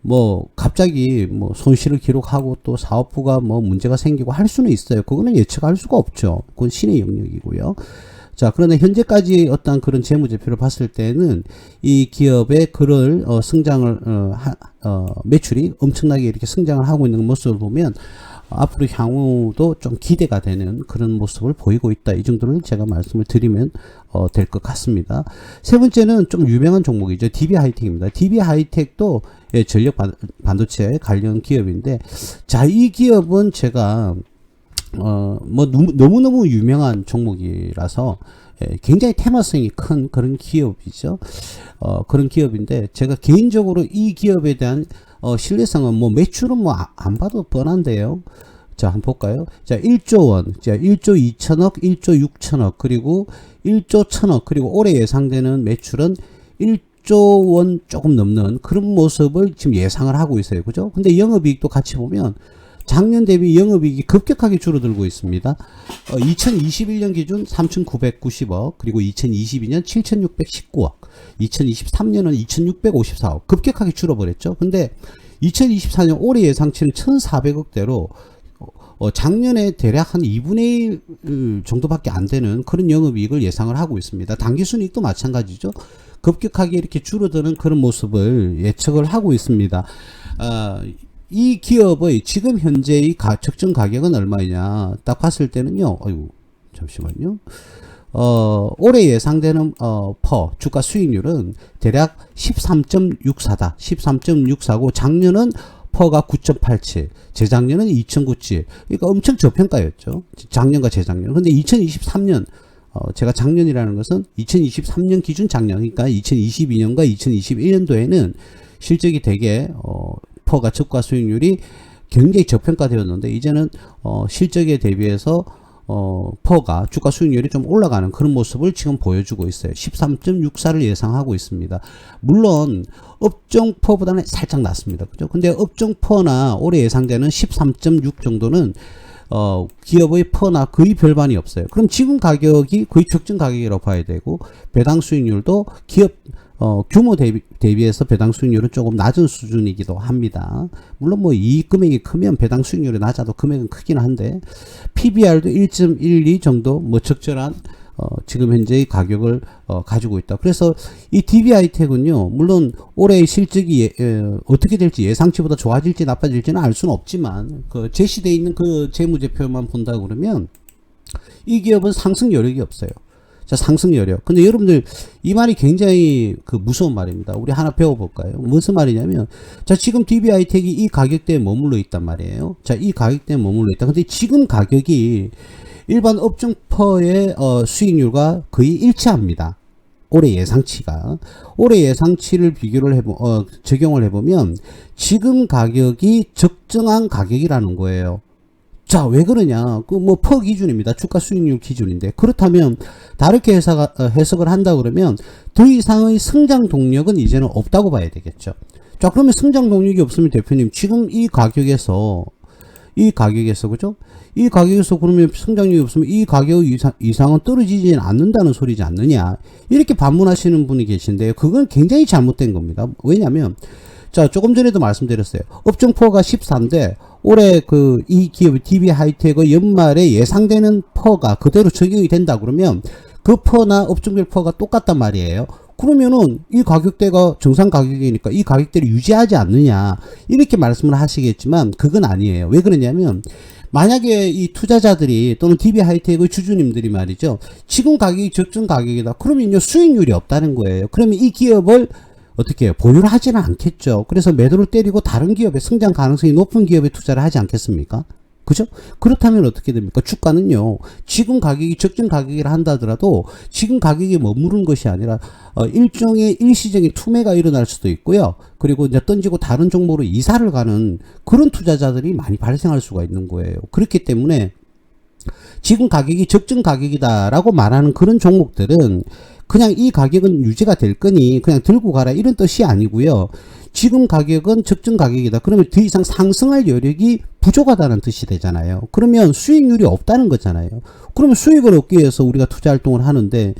뭐 갑자기 뭐 손실을 기록하고 또 사업부가 뭐 문제가 생기고 할 수는 있어요. 그거는 예측할 수가 없죠. 그건 신의 영역이고요. 자, 그런데 현재까지 어떤 그런 재무제표를 봤을 때는 이 기업의 그럴 성장을 매출이 엄청나게 이렇게 성장을 하고 있는 모습을 보면 앞으로 향후도 좀 기대가 되는 그런 모습을 보이고 있다. 이 정도를 제가 말씀을 드리면 될 것 같습니다. 세 번째는 좀 유명한 종목이죠. DB하이텍입니다. DB하이텍도 전력 반도체 관련 기업인데, 자, 이 기업은 제가 뭐 너무너무 유명한 종목이라서 굉장히 테마성이 큰 그런 기업이죠. 그런 기업인데 제가 개인적으로 이 기업에 대한 신뢰성은 뭐 매출은 뭐 안 봐도 뻔한데요. 자, 한번 볼까요? 자, 1조 원, 자, 1조 2천억, 1조 6천억, 그리고 1조 1천억, 그리고 올해 예상되는 매출은 1조 원 조금 넘는 그런 모습을 지금 예상을 하고 있어요. 그죠? 근데 영업이익도 같이 보면 작년 대비 영업이익이 급격하게 줄어들고 있습니다. 2021년 기준 3,990억, 그리고 2022년 7,619억, 2023년은 2,654억, 급격하게 줄어버렸죠. 근데 2024년 올해 예상치는 1,400억대로 작년에 대략 한 2분의 1 정도밖에 안 되는 그런 영업이익을 예상을 하고 있습니다. 당기순이익도 마찬가지죠. 급격하게 이렇게 줄어드는 그런 모습을 예측을 하고 있습니다. 이 기업의 지금 현재의 적정 가격은 얼마냐 딱 봤을 때는요, 잠시만요. 올해 예상되는 주가 수익률은 대략 13.64다. 13.64고 작년은 퍼가 9.87, 재작년은 2.97. 그러니까 엄청 저평가였죠. 작년과 재작년. 근데 2023년, 제가 작년이라는 것은 2023년 기준 작년, 그러니까 2022년과 2021년도에는 실적이 되게 퍼가 주가 수익률이 굉장히 저평가되었는데, 이제는 실적에 대비해서 퍼가 주가 수익률이 좀 올라가는 그런 모습을 지금 보여주고 있어요. 13.64를 예상하고 있습니다. 물론 업종 퍼보다는 살짝 낮습니다. 그죠? 근데 업종 퍼나 올해 예상되는 13.6 정도는 기업의 퍼나 거의 별반이 없어요. 그럼 지금 가격이 거의 적정 가격이라고 봐야 되고, 배당 수익률도 기업 규모 대비해서 배당 수익률은 조금 낮은 수준이기도 합니다. 물론 뭐 이익 금액이 크면 배당 수익률이 낮아도 금액은 크긴 한데, PBR도 1.12 정도 뭐 적절한 지금 현재의 가격을 가지고 있다. 그래서 이 DB하이텍은요, 물론 올해 실적이 어떻게 될지 예상치보다 좋아질지 나빠질지는 알 수는 없지만, 그 제시되어 있는 그 재무제표만 본다 그러면 이 기업은 상승 여력이 없어요. 자, 상승 여력. 근데 여러분들 이 말이 굉장히 그 무서운 말입니다. 우리 하나 배워볼까요? 무슨 말이냐면, 자, 지금 DB하이텍이 이 가격대에 머물러 있단 말이에요. 자, 이 가격대에 머물러 있다. 근데 지금 가격이 일반 업종 퍼의 수익률과 거의 일치합니다. 올해 예상치가. 올해 예상치를 비교를 적용을 해보면 지금 가격이 적정한 가격이라는 거예요. 자, 왜 그러냐? 그 뭐 퍼 기준입니다. 주가 수익률 기준인데. 그렇다면 다르게 해석을 한다 그러면 더 이상의 성장 동력은 이제는 없다고 봐야 되겠죠. 자, 그러면 성장 동력이 없으면 대표님 지금 이 가격에서 그죠? 이 가격에서 그러면 성장력이 없으면 이 가격 이상은 떨어지지 않는다는 소리지 않느냐? 이렇게 반문하시는 분이 계신데요. 그건 굉장히 잘못된 겁니다. 왜냐면, 자, 조금 전에도 말씀드렸어요. 업종 퍼가 14인데, 올해 이 기업 DB하이텍의 연말에 예상되는 퍼가 그대로 적용이 된다 그러면 그 퍼나 업종별 퍼가 똑같단 말이에요. 그러면은 이 가격대가 정상 가격이니까 이 가격대를 유지하지 않느냐, 이렇게 말씀을 하시겠지만 그건 아니에요. 왜 그러냐면, 만약에 이 투자자들이 또는 DB하이텍의 주주님들이 말이죠, 지금 가격이 적정 가격이다. 그러면요, 수익률이 없다는 거예요. 그러면 이 기업을 어떻게 해요? 보유를 하지는 않겠죠. 그래서 매도를 때리고 다른 기업에, 성장 가능성이 높은 기업에 투자를 하지 않겠습니까? 그죠? 그렇다면 어떻게 됩니까? 주가는요, 지금 가격이 적정 가격이라 한다 하더라도 지금 가격에 머무르는 것이 아니라 일종의 일시적인 투매가 일어날 수도 있고요. 그리고 이제 던지고 다른 종목으로 이사를 가는 그런 투자자들이 많이 발생할 수가 있는 거예요. 그렇기 때문에 지금 가격이 적정 가격이다라고 말하는 그런 종목들은 그냥 이 가격은 유지가 될 거니 그냥 들고 가라, 이런 뜻이 아니고요. 지금 가격은 적정 가격이다. 그러면 더 이상 상승할 여력이 부족하다는 뜻이 되잖아요. 그러면 수익률이 없다는 거잖아요. 그러면 수익을 얻기 위해서 우리가 투자 활동을 하는데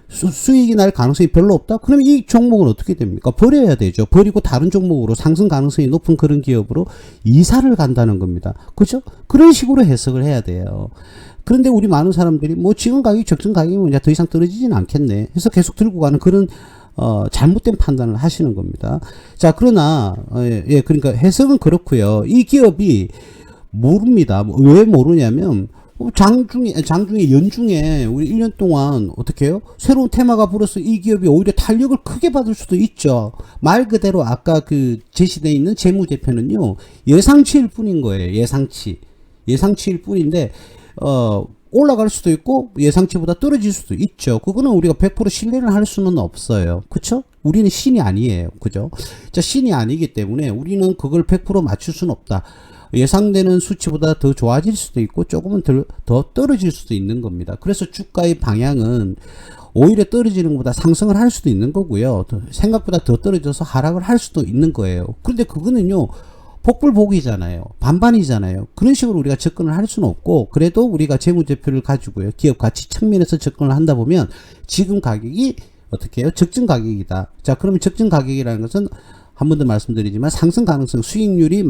수익이 날 가능성이 별로 없다? 그러면 이 종목은 어떻게 됩니까? 버려야 되죠. 버리고 다른 종목으로, 상승 가능성이 높은 그런 기업으로 이사를 간다는 겁니다. 그죠? 그런 식으로 해석을 해야 돼요. 그런데 우리 많은 사람들이 뭐 지금 가격이 적정 가격이면 이제 더 이상 떨어지진 않겠네 해서 계속 들고 가는 그런 잘못된 판단을 하시는 겁니다. 자, 그러나 그러니까 해석은 그렇고요. 이 기업이 모릅니다. 왜 모르냐면, 장중에 연중에 우리 1년 동안 어떻게 해요? 새로운 테마가 불어서 이 기업이 오히려 탄력을 크게 받을 수도 있죠. 말 그대로 아까 그 제시되어 있는 재무제표는요, 예상치일 뿐인 거예요. 예상치일 뿐인데 올라갈 수도 있고 예상치보다 떨어질 수도 있죠. 그거는 우리가 100% 신뢰를 할 수는 없어요. 그쵸? 우리는 신이 아니에요. 그죠? 자, 신이 아니기 때문에 우리는 그걸 100% 맞출 수는 없다. 예상되는 수치보다 더 좋아질 수도 있고 조금은 더 떨어질 수도 있는 겁니다. 그래서 주가의 방향은 오히려 떨어지는 것보다 상승을 할 수도 있는 거고요. 생각보다 더 떨어져서 하락을 할 수도 있는 거예요. 그런데 그거는요, 복불복이잖아요. 반반이잖아요. 그런 식으로 우리가 접근을 할 수는 없고, 그래도 우리가 재무제표를 가지고요, 기업 가치 측면에서 접근을 한다 보면 지금 가격이 어떻게 해요? 적정 가격이다. 자, 그러면 적정 가격이라는 것은 한 번 더 말씀드리지만 상승 가능성, 수익률이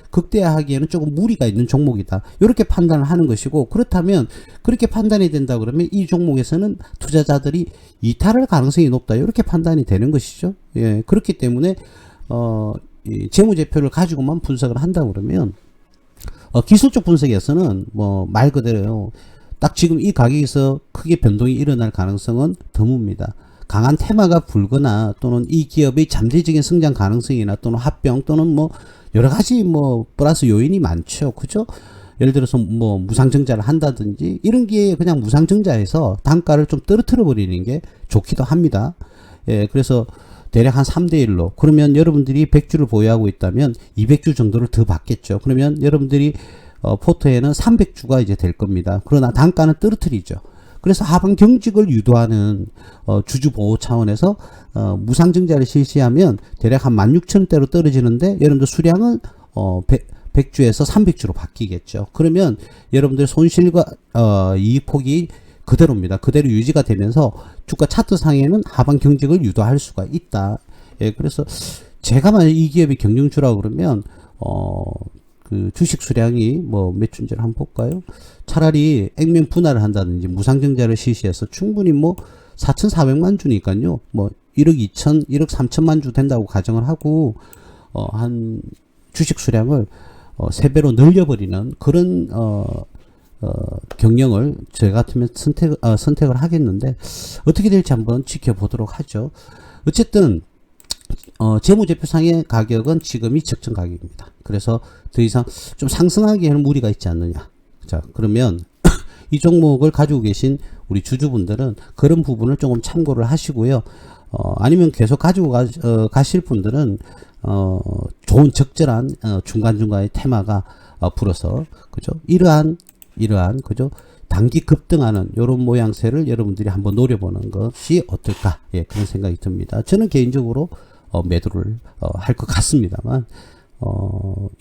극대화하기에는 조금 무리가 있는 종목이다. 이렇게 판단을 하는 것이고, 그렇다면 그렇게 판단이 된다 그러면 이 종목에서는 투자자들이 이탈할 가능성이 높다. 이렇게 판단이 되는 것이죠. 예, 그렇기 때문에 이 재무제표를 가지고만 분석을 한다 그러면 기술적 분석에서는 뭐 말 그대로 딱 지금 이 가격에서 크게 변동이 일어날 가능성은 드뭅니다. 강한 테마가 불거나 또는 이 기업의 잠재적인 성장 가능성이나 또는 합병 또는 뭐 여러 가지 뭐 플러스 요인이 많죠. 그죠? 예를 들어서 뭐 무상증자를 한다든지 이런 게 그냥 무상증자해서 단가를 좀 떨어뜨려 버리는 게 좋기도 합니다. 예, 그래서 대략 한 3대1로, 그러면 여러분들이 100주를 보유하고 있다면 200주 정도를 더 받겠죠. 그러면 여러분들이 포트에는 300주가 이제 될 겁니다. 그러나 단가는 떨어뜨리죠. 그래서 하방 경직을 유도하는 주주 보호 차원에서 무상증자를 실시하면 대략 한 16,000원대로 떨어지는데 여러분들 수량은 100주에서 300주로 바뀌겠죠. 그러면 여러분들 손실과 이익폭이 그대로입니다. 그대로 유지가 되면서 주가 차트 상에는 하방 경직을 유도할 수가 있다. 예, 그래서 제가 만약 이 기업이 경영주라고 그러면 그 주식 수량이 뭐 몇 주인지를 한번 볼까요? 차라리 액면 분할을 한다든지 무상증자를 실시해서 충분히 뭐 4,400만 주니까요. 뭐 1억 2천, 1억 3천만 주 된다고 가정을 하고 한 주식 수량을 3배로 늘려버리는 그런 경영을 저 같으면 선택을 하겠는데 어떻게 될지 한번 지켜보도록 하죠. 어쨌든 재무제표상의 가격은 지금이 적정 가격입니다. 그래서 더 이상 좀 상승하기에는 무리가 있지 않느냐. 자, 그러면 이 종목을 가지고 계신 우리 주주분들은 그런 부분을 조금 참고를 하시고요. 아니면 계속 가지고 가실 분들은 좋은 적절한 중간중간의 테마가 불어서 그죠? 이러한 그죠? 단기 급등하는 이런 모양새를 여러분들이 한번 노려보는 것이 어떨까? 예, 그런 생각이 듭니다. 저는 개인적으로 매도를 할 것 같습니다만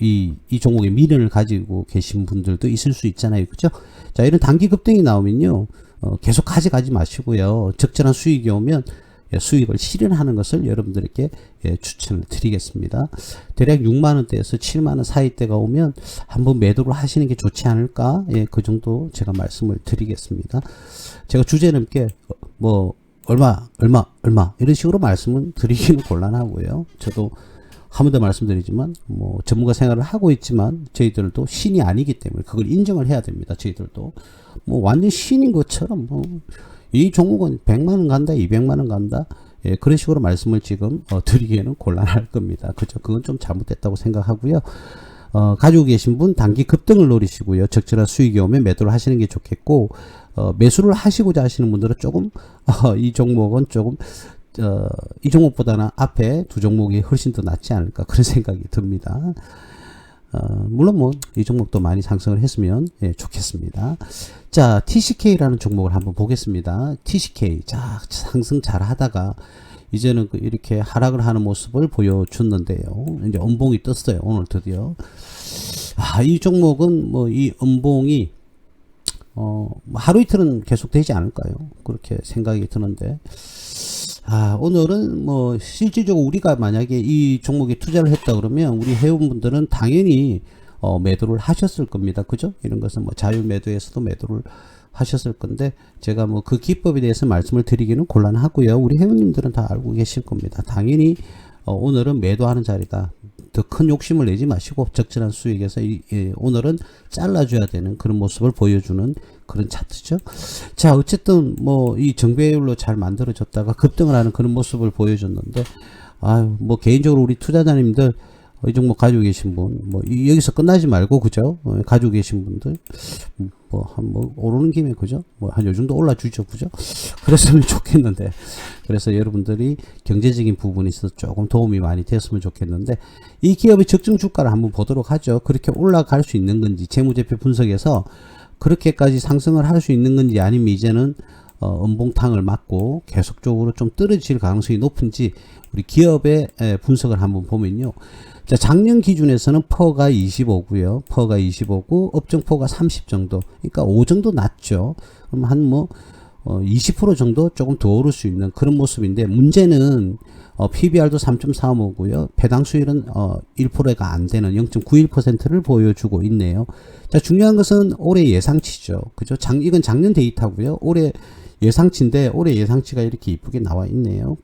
이 종목의 미련을 가지고 계신 분들도 있을 수 있잖아요. 그죠? 자, 이런 단기 급등이 나오면요. 계속 가져가지 마시고요. 적절한 수익이 오면 수익을 실현하는 것을 여러분들에게 추천을 드리겠습니다. 대략 6만원대에서 7만원 사이대가 오면 한번 매도를 하시는 게 좋지 않을까? 예, 그 정도 제가 말씀을 드리겠습니다. 제가 주제넘게 뭐 얼마 이런 식으로 말씀을 드리기는 곤란하고요. 저도 한 번 더 말씀드리지만 뭐 전문가 생활을 하고 있지만 저희들도 신이 아니기 때문에 그걸 인정을 해야 됩니다. 저희들도 뭐 완전 신인 것처럼 뭐 이 종목은 100만원 간다 200만원 간다 예, 그런 식으로 말씀을 지금 드리기에는 곤란할 겁니다. 그죠? 그건 좀 잘못됐다고 생각하고요. 가지고 계신 분 단기 급등을 노리시고요. 적절한 수익이 오면 매도를 하시는 게 좋겠고 매수를 하시고자 하시는 분들은 조금 이 종목은 조금 이 종목보다는 앞에 두 종목이 훨씬 더 낫지 않을까 그런 생각이 듭니다. 물론 뭐 이 종목도 많이 상승을 했으면 예, 좋겠습니다. 자, TCK라는 종목을 한번 보겠습니다. TCK 자 상승 잘 하다가 이제는 이렇게 하락을 하는 모습을 보여줬는데요. 이제 음봉이 떴어요. 오늘 드디어. 이 종목은 뭐 이 음봉이 하루 이틀은 계속 되지 않을까요? 그렇게 생각이 드는데 오늘은 뭐 실질적으로 우리가 만약에 이 종목에 투자를 했다 그러면 우리 회원분들은 당연히 매도를 하셨을 겁니다. 그죠? 이런 것은 뭐 자유 매도에서도 매도를 하셨을 건데 제가 뭐 그 기법에 대해서 말씀을 드리기는 곤란하고요. 우리 회원님들은 다 알고 계실 겁니다. 당연히 오늘은 매도하는 자리다. 더 큰 욕심을 내지 마시고 적절한 수익에서 오늘은 잘라줘야 되는 그런 모습을 보여주는 그런 차트죠. 자, 어쨌든 뭐 이 정배율로 잘 만들어졌다가 급등을 하는 그런 모습을 보여줬는데 뭐 개인적으로 우리 투자자님들 이 종목 가지고 계신 분, 뭐 여기서 끝나지 말고 그죠? 가지고 계신 분들 뭐 오르는 김에 그죠? 뭐 한 요 정도 올라주죠, 그죠? 그랬으면 좋겠는데, 그래서 여러분들이 경제적인 부분에 있어서 조금 도움이 많이 됐으면 좋겠는데 이 기업의 적정 주가를 한번 보도록 하죠. 그렇게 올라갈 수 있는 건지 재무제표 분석에서 그렇게까지 상승을 할 수 있는 건지 아니면 이제는 음봉탕을 맞고 계속적으로 좀 떨어질 가능성이 높은지 우리 기업의 분석을 한번 보면요. 자, 작년 기준에서는 퍼가 25고요. 퍼가 25고 업종포가 30 정도. 그러니까 5 정도 낮죠. 그럼 한 뭐 20% 정도 조금 더 오를 수 있는 그런 모습인데 문제는 PBR도 3.35고요. 배당 수율은 1%가 안 되는 0.91%를 보여주고 있네요. 자, 중요한 것은 올해 예상치죠. 그죠? 이건 작년 데이터고요. 올해 예상치인데 올해 예상치가 이렇게 이쁘게 나와 있네요.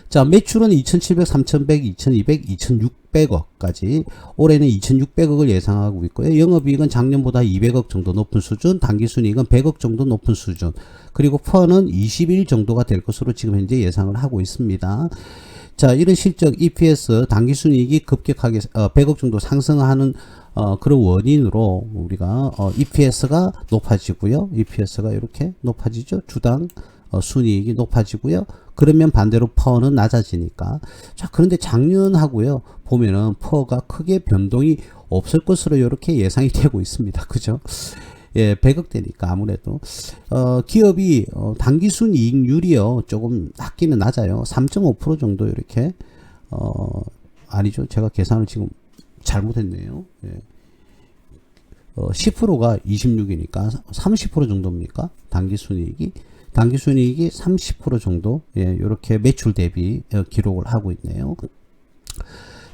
자, 매출은 2,700, 3,100, 2,200, 2,600억까지 올해는 2,600억을 예상하고 있고요. 영업이익은 작년보다 200억 정도 높은 수준, 당기순이익은 100억 정도 높은 수준, 그리고 퍼는 21 정도가 될 것으로 지금 현재 예상을 하고 있습니다. 자, 이런 실적 EPS 당기순이익이 급격하게 100억 정도 상승하는 그런 원인으로 우리가 EPS가 높아지고요. EPS가 이렇게 높아지죠. 주당 순이익이 높아지고요. 그러면 반대로 퍼는 낮아지니까. 자, 그런데 작년하고요. 보면은 퍼가 크게 변동이 없을 것으로 이렇게 예상이 되고 있습니다. 그죠? 예, 100억대니까 아무래도 기업이 당기순이익률이요 조금 낮기는 낮아요. 3.5% 정도 이렇게 아니죠. 제가 계산을 지금 잘못했네요. 예. 10%가 26이니까 30% 정도입니까? 당기순이익이 30% 정도 예, 이렇게 매출 대비 기록을 하고 있네요.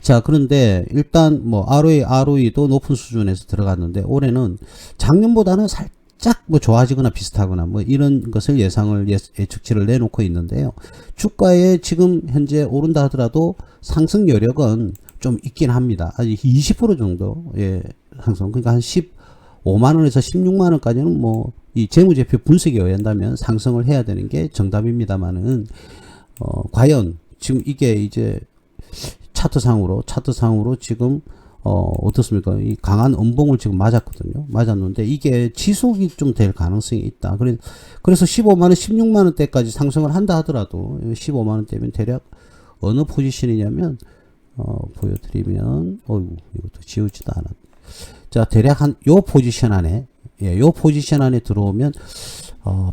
자, 그런데 일단 뭐 ROE도 높은 수준에서 들어갔는데 올해는 작년보다는 살짝 뭐 좋아지거나 비슷하거나 뭐 이런 것을 예측치를 내놓고 있는데요. 주가에 지금 현재 오른다 하더라도 상승 여력은 좀 있긴 합니다. 아직 20% 정도 예, 상승. 그러니까 한 15만 원에서 16만 원까지는 뭐 이 재무제표 분석에 의한다면 상승을 해야 되는 게 정답입니다만은 과연 지금 이게 이제 차트상으로 지금 어떻습니까? 이 강한 음봉을 지금 맞았는데 이게 지속이 좀 될 가능성이 있다. 그래서 15만원, 16만원대까지 상승을 한다 하더라도 15만원대면 대략 어느 포지션이냐면 보여드리면 이것도 지우지도 않았. 자, 대략 한 요 포지션 안에 요 포지션 안에 들어오면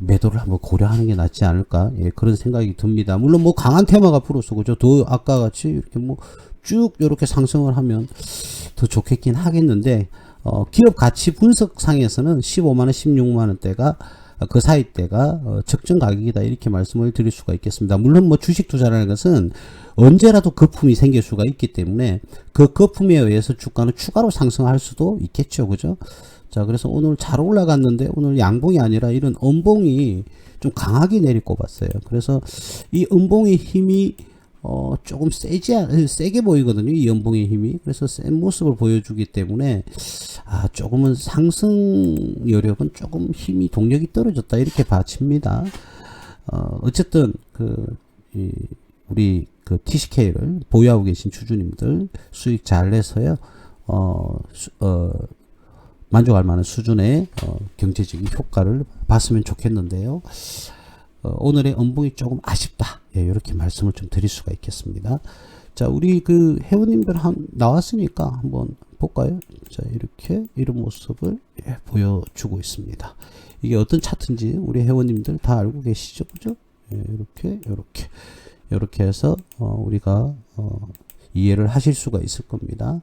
매도를 한번 고려하는 게 낫지 않을까 그런 생각이 듭니다. 물론 뭐 강한 테마가 플러스 그죠. 더 아까 같이 이렇게 뭐 쭉 이렇게 상승을 하면 더 좋겠긴 하겠는데 기업 가치 분석상에서는 15만원 16만원대가 그 사이대가 적정 가격이다 이렇게 말씀을 드릴 수가 있겠습니다. 물론 뭐 주식 투자라는 것은 언제라도 거품이 생길 수가 있기 때문에 그 거품에 의해서 주가는 추가로 상승할 수도 있겠죠. 그죠? 자, 그래서 오늘 잘 올라갔는데 오늘 양봉이 아니라 이런 음봉이 좀 강하게 내리꼽았어요. 그래서 이 음봉의 힘이 조금 세게 보이거든요. 이 음봉의 힘이. 그래서 센 모습을 보여주기 때문에 조금은 상승 여력은 조금 힘이 동력이 떨어졌다 이렇게 봐집니다. 어쨌든 우리 TCK를 보유하고 계신 주주님들 수익 잘 내서요. 만족할 만한 수준의 경제적인 효과를 봤으면 좋겠는데요. 오늘의 음봉이 조금 아쉽다. 예, 이렇게 말씀을 좀 드릴 수가 있겠습니다. 자, 우리 회원님들 나왔으니까 한번 볼까요? 자, 이렇게 이런 모습을 보여주고 있습니다. 이게 어떤 차트인지 우리 회원님들 다 알고 계시죠? 그죠? 예, 이렇게 해서 우리가 이해를 하실 수가 있을 겁니다.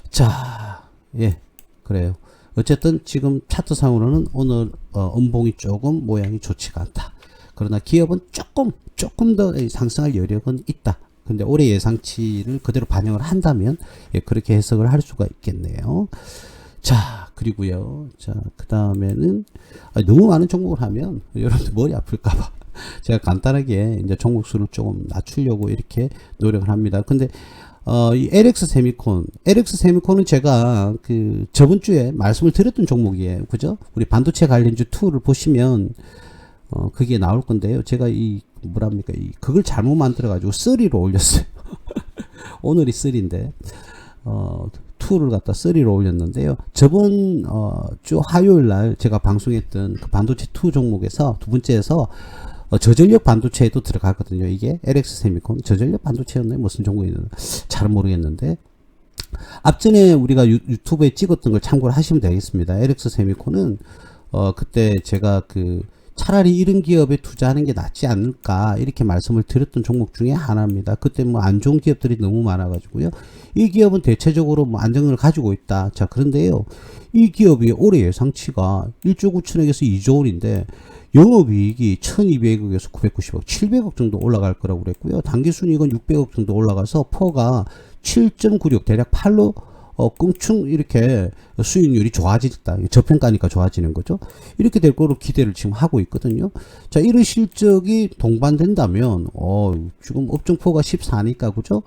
자, 예, 그래요. 어쨌든 지금 차트상으로는 오늘 음봉이 조금 모양이 좋지가 않다. 그러나 기업은 조금 더 상승할 여력은 있다. 근데 올해 예상치를 그대로 반영을 한다면 그렇게 해석을 할 수가 있겠네요. 자, 그리고요. 자, 그 다음에는 너무 많은 종목을 하면 여러분들 머리 아플까봐 제가 간단하게 이제 종목 수를 조금 낮추려고 이렇게 노력을 합니다. 근데 이 LX 세미콘은 제가 저번 주에 말씀을 드렸던 종목이에요. 그죠? 우리 반도체 관련주 2를 보시면 그게 나올 건데요. 제가 그걸 잘못 만들어 가지고 3로 올렸어요. 오늘이 3인데 2를 갖다 3로 올렸는데요. 저번 주 화요일 날 제가 방송했던 그 반도체 2 종목에서 두 번째에서 저전력 반도체에도 들어가거든요. 이게 LX 세미콘 저전력 반도체였나요? 무슨 종목이었나 잘 모르겠는데 앞전에 우리가 유튜브에 찍었던 걸 참고를 하시면 되겠습니다. LX 세미콘은 그때 제가 차라리 이런 기업에 투자하는 게 낫지 않을까 이렇게 말씀을 드렸던 종목 중에 하나입니다. 그때 뭐 안 좋은 기업들이 너무 많아 가지고요. 이 기업은 대체적으로 뭐 안정을 가지고 있다. 자, 그런데요. 이 기업이 올해 예상치가 1조 9천억에서 2조 원인데 영업이익이 1200억에서 990억 700억 정도 올라갈 거라고 그랬고요. 당기순이익은 600억 정도 올라가서 퍼가 7.96 대략 8로 껑충 이렇게 수익률이 좋아지겠다. 저평가니까 좋아지는 거죠. 이렇게 될 거로 기대를 지금 하고 있거든요. 자, 이런 실적이 동반된다면 지금 업종포가 14니까 그죠?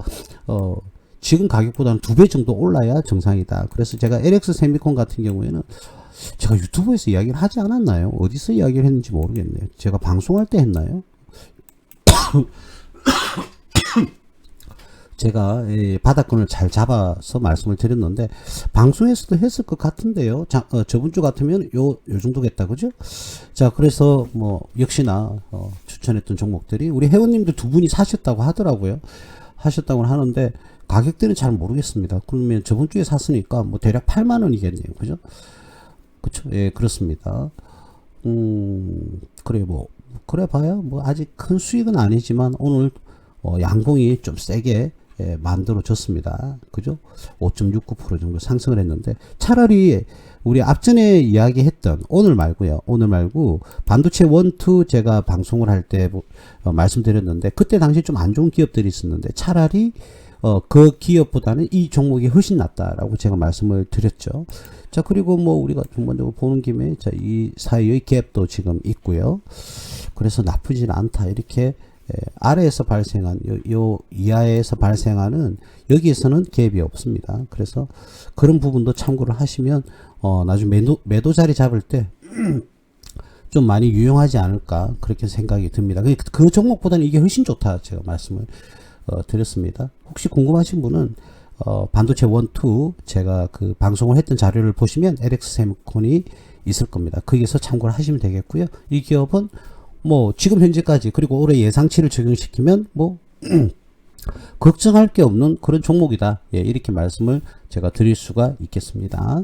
지금 가격보다는 2배 정도 올라야 정상이다. 그래서 제가 LX 세미콘 같은 경우에는 제가 유튜브에서 이야기를 하지 않았나요? 어디서 이야기를 했는지 모르겠네요. 제가 방송할 때 했나요? 제가 바닥권을 잘 잡아서 말씀을 드렸는데 방송에서도 했을 것 같은데요. 저번 주 같으면 요 정도겠다, 그죠? 자, 그래서 뭐 역시나 추천했던 종목들이 우리 회원님들 두 분이 사셨다고 하더라고요. 하셨다고 하는데 가격대는 잘 모르겠습니다. 그러면 저번 주에 샀으니까 뭐 대략 8만 원이겠네요, 그죠? 그쵸? 예, 그렇습니다. 그래 뭐 그래 봐야 뭐 아직 큰 수익은 아니지만 오늘 양봉이 좀 세게 만들어졌습니다. 그죠? 5.69% 정도 상승을 했는데 차라리 우리 앞전에 이야기했던 오늘 말고요. 오늘 말고 반도체 1, 2 제가 방송을 할 때 말씀드렸는데 그때 당시 좀 안 좋은 기업들이 있었는데 차라리 그 기업보다는 이 종목이 훨씬 낫다라고 제가 말씀을 드렸죠. 자, 그리고 뭐 우리가 전반적으로 보는 김에 자, 이 사이의 갭도 지금 있고요. 그래서 나쁘진 않다. 이렇게 아래에서 발생한 요 이하에서 발생하는 여기에서는 갭이 없습니다. 그래서 그런 부분도 참고를 하시면 나중에 매도 자리 잡을 때 좀 많이 유용하지 않을까 그렇게 생각이 듭니다. 그 종목보다는 이게 훨씬 좋다 제가 말씀을 드렸습니다. 혹시 궁금하신 분은 반도체 1, 2 제가 그 방송을 했던 자료를 보시면 LX 세미콘이 있을 겁니다. 거기서 참고를 하시면 되겠고요. 이 기업은 뭐 지금 현재까지 그리고 올해 예상치를 적용시키면 뭐 걱정할 게 없는 그런 종목이다. 예, 이렇게 말씀을 제가 드릴 수가 있겠습니다.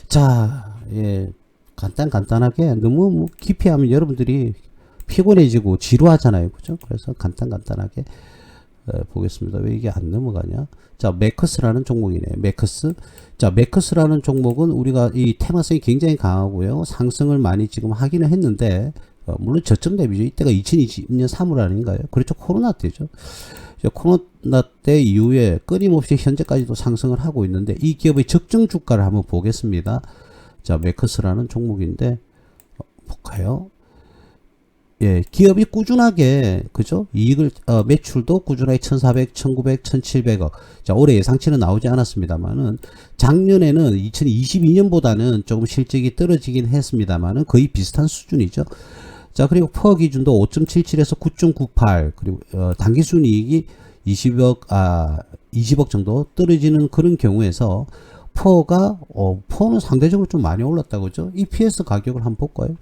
자, 예, 간단하게 너무 뭐 깊이 하면 여러분들이 피곤해지고 지루하잖아요. 그죠? 그래서 간단하게 보겠습니다. 왜 이게 안 넘어가냐? 자, 매커스라는 종목이네요. 매커스. 자, 매커스라는 종목은 우리가 이 테마성이 굉장히 강하고요. 상승을 많이 지금 하기는 했는데, 물론 저점 대비죠. 이때가 2020년 3월 아닌가요? 그렇죠. 코로나 때죠. 코로나 때 이후에 끊임없이 현재까지도 상승을 하고 있는데, 이 기업의 적정 주가를 한번 보겠습니다. 자, 매커스라는 종목인데, 볼까요? 예, 기업이 꾸준하게, 그죠? 이익을, 매출도 꾸준하게 1,400, 1,900, 1,700억. 자, 올해 예상치는 나오지 않았습니다만은, 작년에는 2022년보다는 조금 실적이 떨어지긴 했습니다만은, 거의 비슷한 수준이죠. 자, 그리고 퍼 기준도 5.77에서 9.98, 그리고, 당기순이익이 20억 정도 떨어지는 그런 경우에서, 퍼는 상대적으로 좀 많이 올랐다고 그죠? EPS 가격을 한번 볼까요?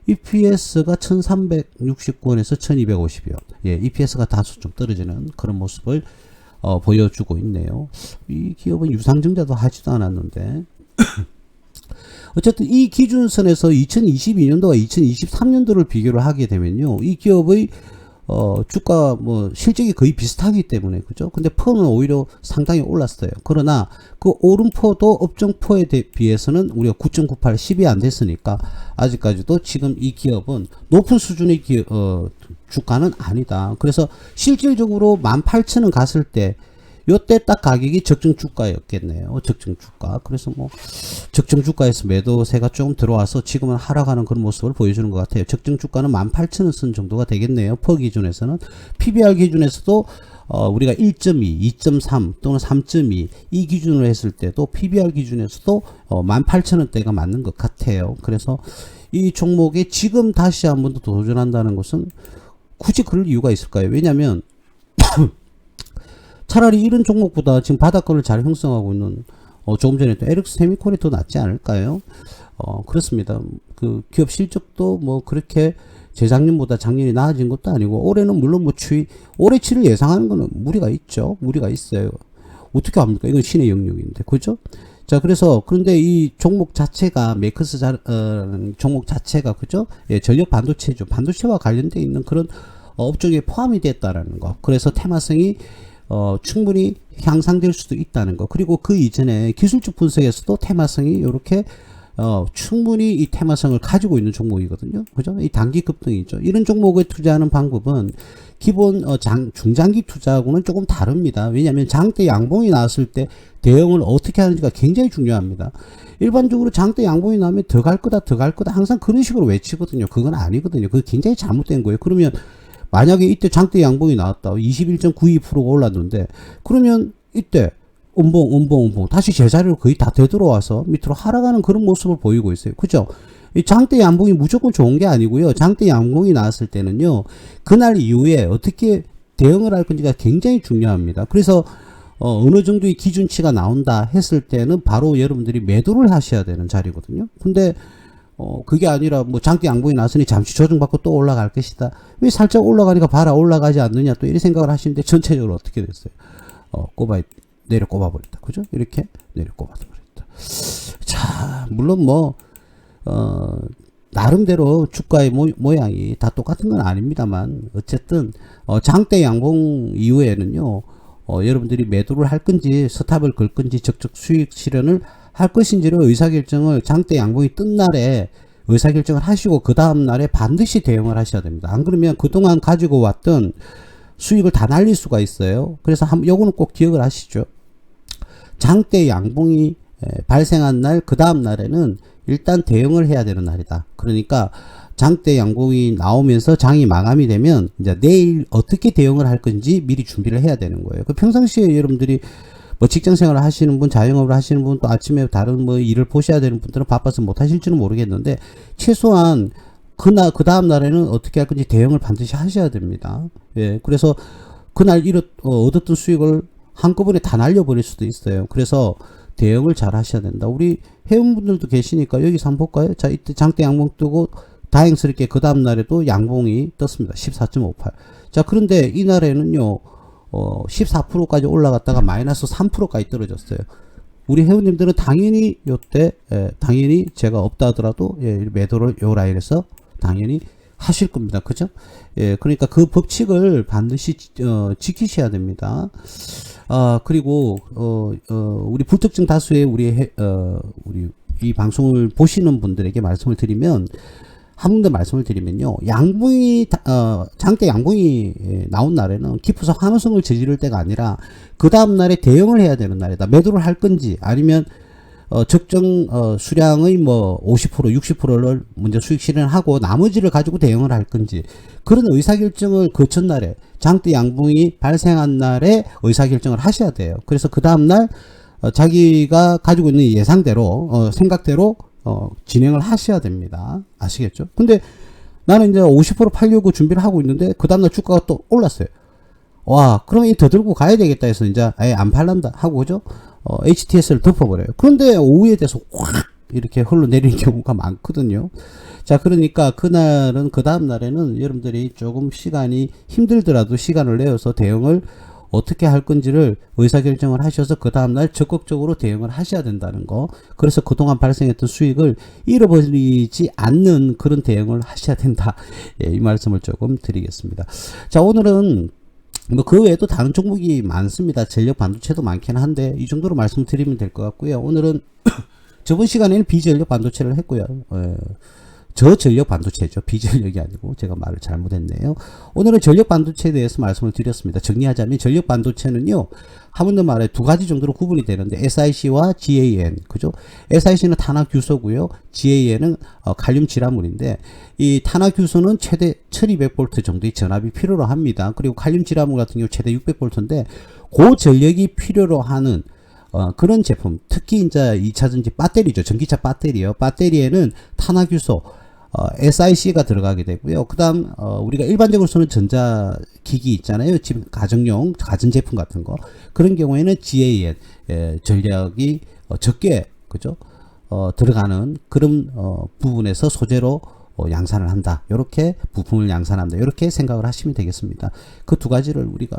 EPS가 1369원에서 1250원. 예, EPS가 다소 좀 떨어지는 그런 모습을 보여주고 있네요. 이 기업은 유상증자도 하지도 않았는데 어쨌든 이 기준선에서 2022년도와 2023년도를 비교를 하게 되면요. 이 기업의 주가 뭐 실적이 거의 비슷하기 때문에 그죠? 근데 퍼는 오히려 상당히 올랐어요. 그러나 그 오른 퍼도 업종 퍼에 비해서는 우리가 9.98 10이 안 됐으니까 아직까지도 지금 이 기업은 높은 수준의 주가는 아니다. 그래서 실질적으로 18,000원 갔을 때 요때 딱 가격이 적정 주가였겠네요. 적정 주가. 그래서 뭐 적정 주가에서 매도세가 조금 들어와서 지금은 하락하는 그런 모습을 보여주는 것 같아요. 적정 주가는 18,000원 선 정도가 되겠네요. 퍼 기준에서는. PBR 기준에서도 우리가 1.2, 2.3 또는 3.2 이 기준으로 했을 때도 PBR 기준에서도 18,000원대가 맞는 것 같아요. 그래서 이 종목에 지금 다시 한 번 더 도전한다는 것은 굳이 그럴 이유가 있을까요? 왜냐하면 차라리 이런 종목보다 지금 바닥권을 잘 형성하고 있는 조금 전에 또 LX 세미콘이 더 낫지 않을까요? 그렇습니다. 그 기업 실적도 뭐 그렇게 재작년보다 작년이 나아진 것도 아니고 올해는 물론 뭐 올해치를 예상하는 거는 무리가 있죠. 무리가 있어요. 어떻게 합니까? 이건 신의 영역인데 그죠? 자, 그런데 이 종목 자체가 매커스 종목 자체가 그죠? 예, 전력 반도체죠. 반도체와 관련되어 있는 그런 업종에 포함이 됐다라는 거. 그래서 테마성이 충분히 향상될 수도 있다는 거. 그리고 그 이전에 기술적 분석에서도 테마성이 이렇게 충분히 이 테마성을 가지고 있는 종목이거든요. 그죠? 이 단기 급등이죠. 이런 종목에 투자하는 방법은 기본 중장기 투자하고는 조금 다릅니다. 왜냐하면 장대 양봉이 나왔을 때 대응을 어떻게 하는지가 굉장히 중요합니다. 일반적으로 장대 양봉이 나오면 더 갈 거다 항상 그런 식으로 외치거든요. 그건 아니거든요. 그게 굉장히 잘못된 거예요. 그러면 만약에 이때 장대 양봉이 나왔다. 21.92%가 올랐는데 그러면 이때 음봉 다시 제자리로 거의 다 되돌아와서 밑으로 하락하는 그런 모습을 보이고 있어요. 그죠? 이 장대 양봉이 무조건 좋은 게 아니고요. 장대 양봉이 나왔을 때는요. 그날 이후에 어떻게 대응을 할 건지가 굉장히 중요합니다. 그래서 어느 정도의 기준치가 나온다 했을 때는 바로 여러분들이 매도를 하셔야 되는 자리거든요. 근데 그게 아니라 뭐 장대 양봉이 나서니 잠시 조정받고 또 올라갈 것이다. 왜 살짝 올라가니까 봐라 올라가지 않느냐 또 이런 생각을 하시는데 전체적으로 어떻게 됐어요? 내려 꼽아버렸다. 그죠? 이렇게 내려 꼽아버렸다. 자, 물론 뭐 나름대로 주가의 모양이 다 똑같은 건 아닙니다만 어쨌든 장대 양봉 이후에는요 여러분들이 매도를 할 건지 스탑을 걸 건지 적적 수익 실현을 할 것인지를 의사결정을 장대 양봉이 뜬 날에 의사결정을 하시고 그 다음 날에 반드시 대응을 하셔야 됩니다. 안 그러면 그동안 가지고 왔던 수익을 다 날릴 수가 있어요. 그래서 요거는 꼭 기억을 하시죠. 장대 양봉이 발생한 날 그 다음 날에는 일단 대응을 해야 되는 날이다. 그러니까 장대 양봉이 나오면서 장이 마감이 되면 이제 내일 어떻게 대응을 할 건지 미리 준비를 해야 되는 거예요. 그 평상시에 여러분들이 뭐 직장 생활을 하시는 분, 자영업을 하시는 분, 또 아침에 다른 뭐 일을 보셔야 되는 분들은 바빠서 못 하실지는 모르겠는데 최소한 그 다음 날에는 어떻게 할 건지 대응을 반드시 하셔야 됩니다. 예. 그래서 그날 얻었던 수익을 한꺼번에 다 날려버릴 수도 있어요. 그래서 대응을 잘 하셔야 된다. 우리 회원분들도 계시니까 여기서 한번 볼까요? 자, 이때 장대 양봉 뜨고 다행스럽게 그 다음 날에도 양봉이 떴습니다. 14.58. 자, 그런데 이날에는요, 14%까지 올라갔다가 마이너스 3%까지 떨어졌어요. 우리 회원님들은 당연히 요때, 당연히 제가 없다 하더라도, 매도를 요 라인에서 당연히 하실 겁니다. 그죠? 예, 그러니까 그 법칙을 반드시, 지키셔야 됩니다. 그리고, 우리 불특정 다수의 우리 이 방송을 보시는 분들에게 말씀을 드리면, 한 번 더 말씀을 드리면요. 양봉이, 장대 양봉이 나온 날에는 깊어서 환호성을 저지를 때가 아니라 그 다음날에 대응을 해야 되는 날이다. 매도를 할 건지 아니면, 적정, 수량의 뭐 50%, 60%를 먼저 수익 실현하고 나머지를 가지고 대응을 할 건지 그런 의사결정을 그 전날에 장대 양봉이 발생한 날에 의사결정을 하셔야 돼요. 그래서 그 다음날, 자기가 가지고 있는 예상대로, 생각대로 진행을 하셔야 됩니다. 아시겠죠? 근데 나는 이제 50% 팔려고 준비를 하고 있는데 그 다음날 주가가 또 올랐어요. 와, 그럼 더 들고 가야 되겠다 해서 이제 아예 안 팔란다 하고 그죠? HTS를 덮어버려요. 그런데 오후에 돼서 확 이렇게 흘러내리는 경우가 많거든요. 자, 그러니까 그날은 그 다음 날에는 여러분들이 조금 시간이 힘들더라도 시간을 내어서 대응을 어떻게 할 건지를 의사결정을 하셔서 그 다음날 적극적으로 대응을 하셔야 된다는 거. 그래서 그동안 발생했던 수익을 잃어버리지 않는 그런 대응을 하셔야 된다. 예, 이 말씀을 조금 드리겠습니다. 자, 오늘은 뭐 그 외에도 다른 종목이 많습니다. 전력 반도체도 많긴 한데 이 정도로 말씀드리면 될 것 같고요. 오늘은 저번 시간에는 비전력 반도체를 했고요. 저전력 반도체죠. 비전력이 아니고 제가 말을 잘못했네요. 오늘은 전력 반도체에 대해서 말씀을 드렸습니다. 정리하자면 전력 반도체는요. 한 번 더 말해 두 가지 정도로 구분이 되는데 SiC와 GaN 그죠? SiC는 탄화규소고요. GaN은 칼륨 지라물인데 이 탄화규소는 최대 1200V 정도의 전압이 필요로 합니다. 그리고 칼륨 지라물 같은 경우 최대 600V인데 그 전력이 필요로 하는 그런 제품, 특히 이제 2차전지 배터리죠. 전기차 배터리요. 배터리에는 탄화규소, SiC가 들어가게 되고요. 그 다음, 우리가 일반적으로 쓰는 전자기기 있잖아요. 지금 가정용, 가전제품 같은 거. 그런 경우에는 GaN, 전력이 적게, 그죠? 들어가는 그런, 부분에서 소재로 양산을 한다. 요렇게 부품을 양산한다. 요렇게 생각을 하시면 되겠습니다. 그 두 가지를 우리가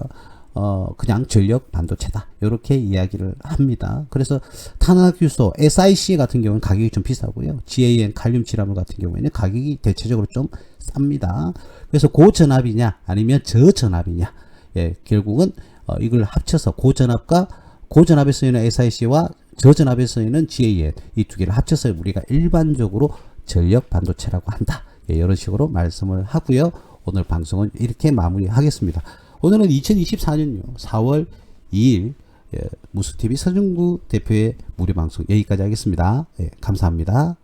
그냥 전력 반도체다. 이렇게 이야기를 합니다. 그래서 탄화규소, SiC 같은 경우는 가격이 좀 비싸고요. GaN, 칼륨 지라물 같은 경우에는 가격이 대체적으로 좀 쌉니다. 그래서 고전압이냐, 아니면 저전압이냐. 예, 결국은 이걸 합쳐서 고전압에 쓰이는 SiC와 저전압에 쓰이는 GaN 이 두 개를 합쳐서 우리가 일반적으로 전력 반도체라고 한다. 예, 이런 식으로 말씀을 하고요. 오늘 방송은 이렇게 마무리하겠습니다. 오늘은 2024년 4월 2일 무스TV 서정구 대표의 무료방송 여기까지 하겠습니다. 예, 감사합니다.